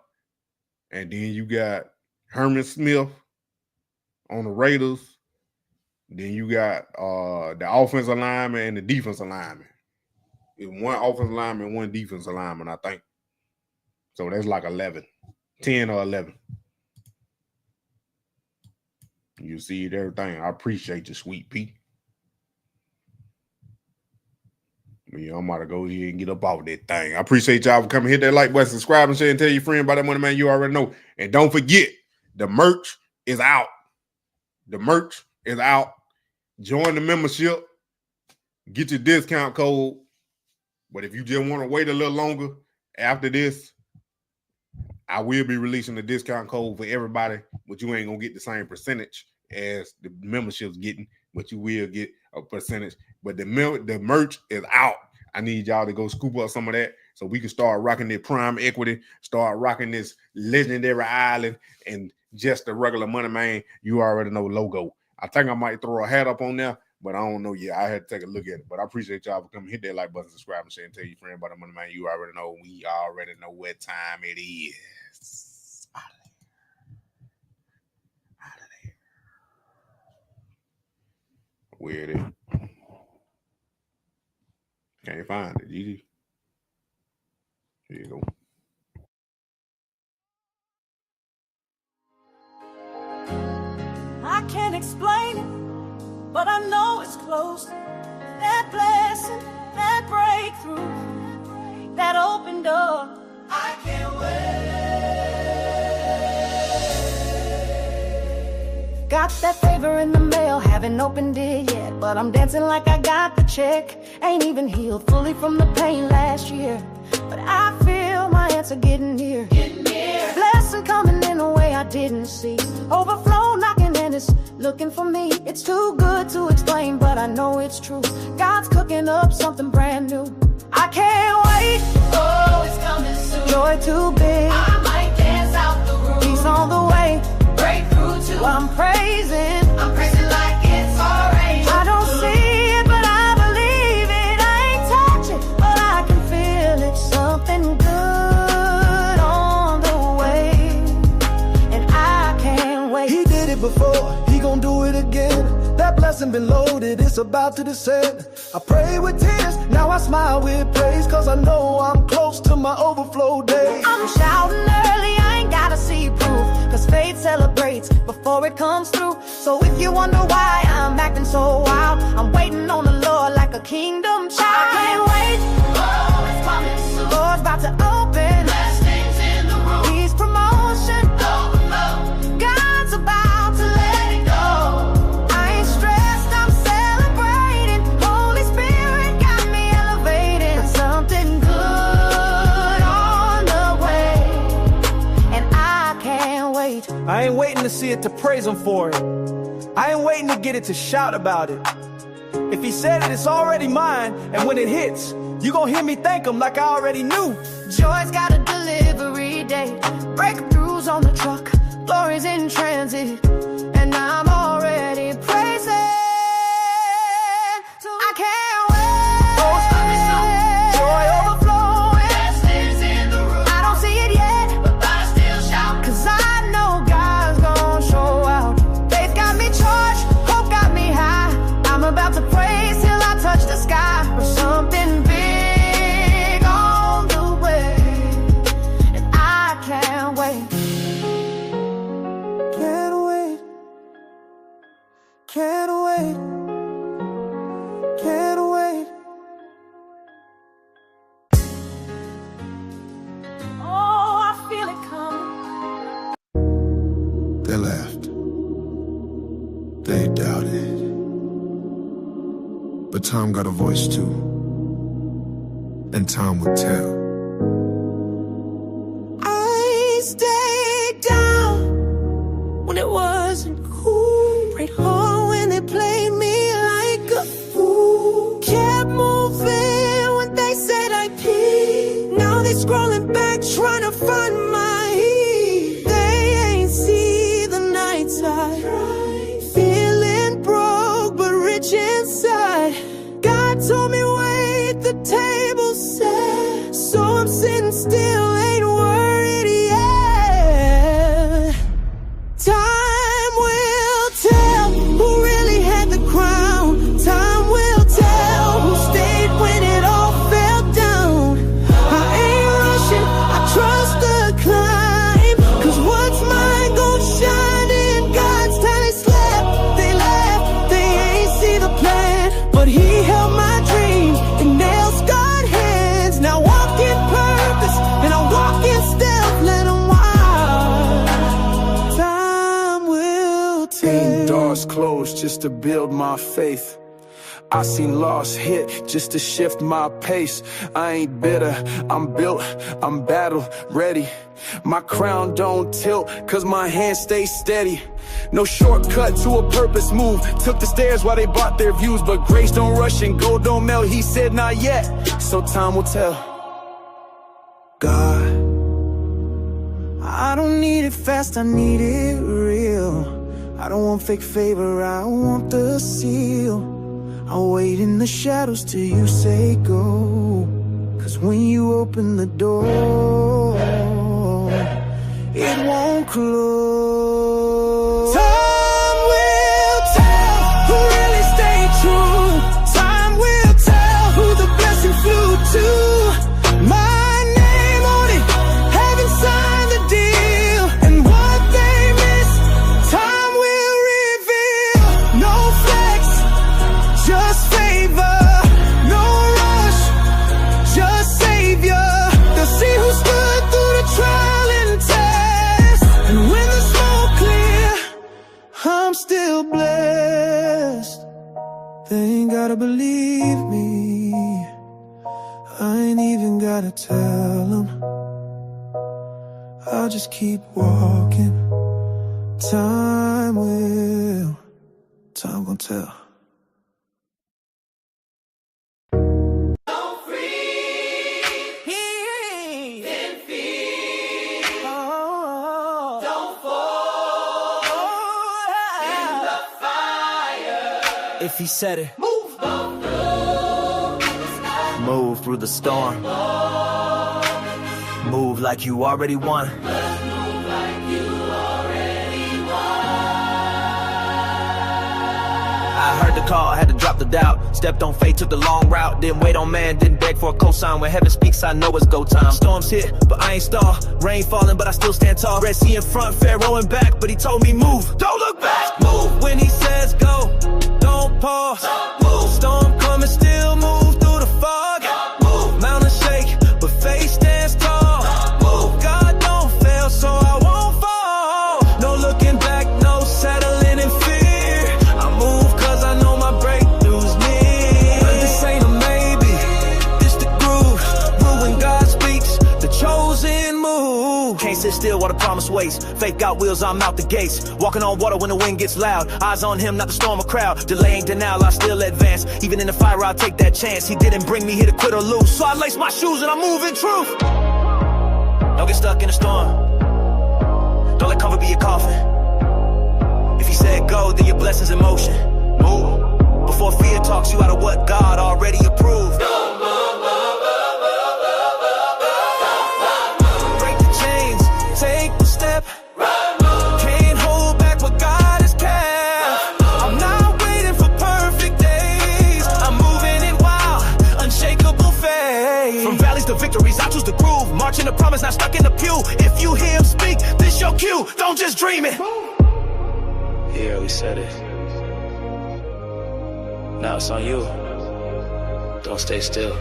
And then you got Herman Smith on the Raiders. Then you got the offensive lineman and the defensive lineman. It's one offensive lineman, one defensive lineman, I think. So that's like 11, 10 or 11. You see it, everything. I appreciate you, Sweet Pea. Yeah, I'm about to go ahead and get up off that thing. I appreciate y'all for coming. Hit that like button, subscribe, and share, and tell your friend about that Moneymane. You already know. And don't forget, the merch is out. The merch is out. Join the membership. Get your discount code. But if you just want to wait a little longer after this, I will be releasing the discount code for everybody, but you ain't going to get the same percentage as the membership's getting, but you will get a percentage. But the merch is out. I need y'all to go scoop up some of that so we can start rocking this prime equity, start rocking this legendary island and just the regular Moneymane. You already know logo. I think I might throw a hat up on there, but I don't know yet. I had to take a look at it. But I appreciate y'all for coming. Hit that like button, subscribe, and share, and tell your friend about the Moneymane. You already know. We already know what time it is. Out of there. Where it is? Can't find it, Gigi. Here you go. I can't explain it, but I know it's close. That blessing, that breakthrough, that open door. I can't wait. Got that favor in the mail, haven't opened it yet, but I'm dancing like I got the check. Ain't even healed fully from the pain last year, but I feel my answer getting near. Blessing coming in a way I didn't see. Overflow knocking and it's looking for me. It's too good to explain, but I know it's true. God's cooking up something brand new. I can't wait. Oh, it's coming soon. Joy too big. I might dance out the room. Peace on the way. Breakthrough too. I'm praising. I'm praising like it's already. I don't see it, but I believe it. I ain't touch it, but I can feel it. Something good on the way, and I can't wait. He did it before, he gon' do it again. That blessing been loaded, it's about to descend. I pray with tears, now I smile with praise, cause I know I'm close to my overflow day. I'm shouting early, I ain't gotta see proof, cause faith celebrates before it comes through. So if you wonder why I'm acting so wild, I'm waiting on the Lord like a kingdom child. I can't wait. Oh, it's coming soon. Doors about to open. Blessings in the room. He's promotion. Overflow. God's about to let it go. I ain't stressed, I'm celebrating. Holy Spirit got me elevating. Something good on the way, and I can't wait. I ain't waiting to see it to praise him for it. I ain't waiting to get it to shout about it. If he said it, it's already mine. And when it hits, you gon' hear me thank him like I already knew. Joy's got a delivery date. Breakthroughs on the truck. Glory's in transit. And I'm already praising. So I can't wait. Joy overflowing. Blessings in the room. I don't see it yet, but I still shout. 'Cause I know God's gon' show out. Faith got me charged, hope got me high. I'm about to praise till I touch the sky. For something big on the way. And I can't wait. Can't wait. Can't wait. Can't wait. Oh, I feel it coming. They laughed. They doubted. But time got a voice too. And time will tell. I stayed down when it wasn't cool. Prayed hard when they played me like a fool. Kept moving when they said I'd peak. Now they scrolling back trying to find my heat. They ain't see the night side. Feeling broke but rich inside. God told me wait, the table's set. So I'm sitting still, ain't worried yet. Time will tell who really had the crown. Time will tell who stayed when it all fell down. I ain't rushing, I trust the climb. 'Cause what's mine gon' shine in God's time. They slept, they laughed, they ain't see the plan. But he held my dreams in nail-scarred hands. Now walk in purpose, and I walk in stealth, let him watch. Time will Seen tell. doors closed just to build my faith. I seen loss hit just to shift my pace. I ain't bitter, I'm built, I'm battle ready. My crown don't tilt, 'cause my hands stay steady. No shortcut to a purpose move. Took the stairs while they bought their views. But grace don't rush and gold don't melt. He said not yet, so time will tell. God, I don't need it fast, I need it real. I don't want fake favor, I want the seal. I'll wait in the shadows till you say go. 'Cause when you open the door, it won't close. Time will tell who really stayed true. Time will tell who the blessing flew to. My name on it, haven't signed the deal. And what they missed, time will reveal. No flex, just favor. No rush, just savior. They'll see who stood through the trial and test. And when the smoke clear, I'm still blessed. They ain't gotta believe me, I ain't even gotta tell them. I'll just keep walking. Time gon' tell. If he said it, move through the storm. Move like you already won. I heard the call, had to drop the doubt. Stepped on faith, took the long route. Didn't wait on man, didn't beg for a cosign. When heaven speaks, I know it's go time. Storms hit, but I ain't stall. Rain falling, but I still stand tall. Red Sea in front, Pharaoh in back, but he told me move. Don't look back, move. When he says go, don't pause. Move. Storm coming, still move through the fog. Move. Mountains shake, but faith stands tall. Move. God don't fail, so I won't fall. No looking back, no settling in fear. I move 'cause I know my breakthrough's near. This ain't a maybe, this the groove. Rule when God speaks, the chosen move. Can't sit still while the promise waits. Faith got wheels, I'm out the gates. Walking on water when the wind gets loud. Eyes on him, not the storm or crowd. Delaying denial, I still advance. Even in the fire, I'll take that chance. He didn't bring me here to quit or lose, so I lace my shoes and I move in truth. Don't get stuck in a storm. Don't let comfort be your coffin. If he said go, then your blessings in motion. Move before fear talks you out of what God already approved. Break the chains, take the step. Can't hold back what God has kept. I'm not waiting for perfect days. I'm moving in wild, unshakable faith. From valleys to victories, I choose the groove. Marching the promise, not stuck in the pew. If you hear him speak, this your cue. Don't just dream it. Yeah, we said it. Now it's on you. Don't stay still.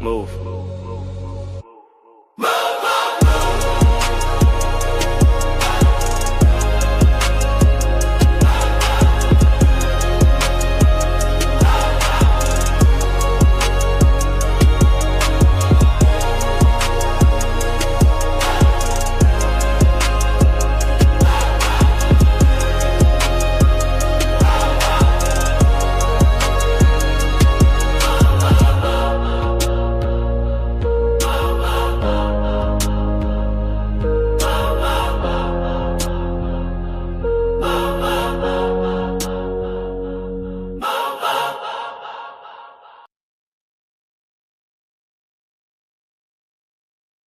Move.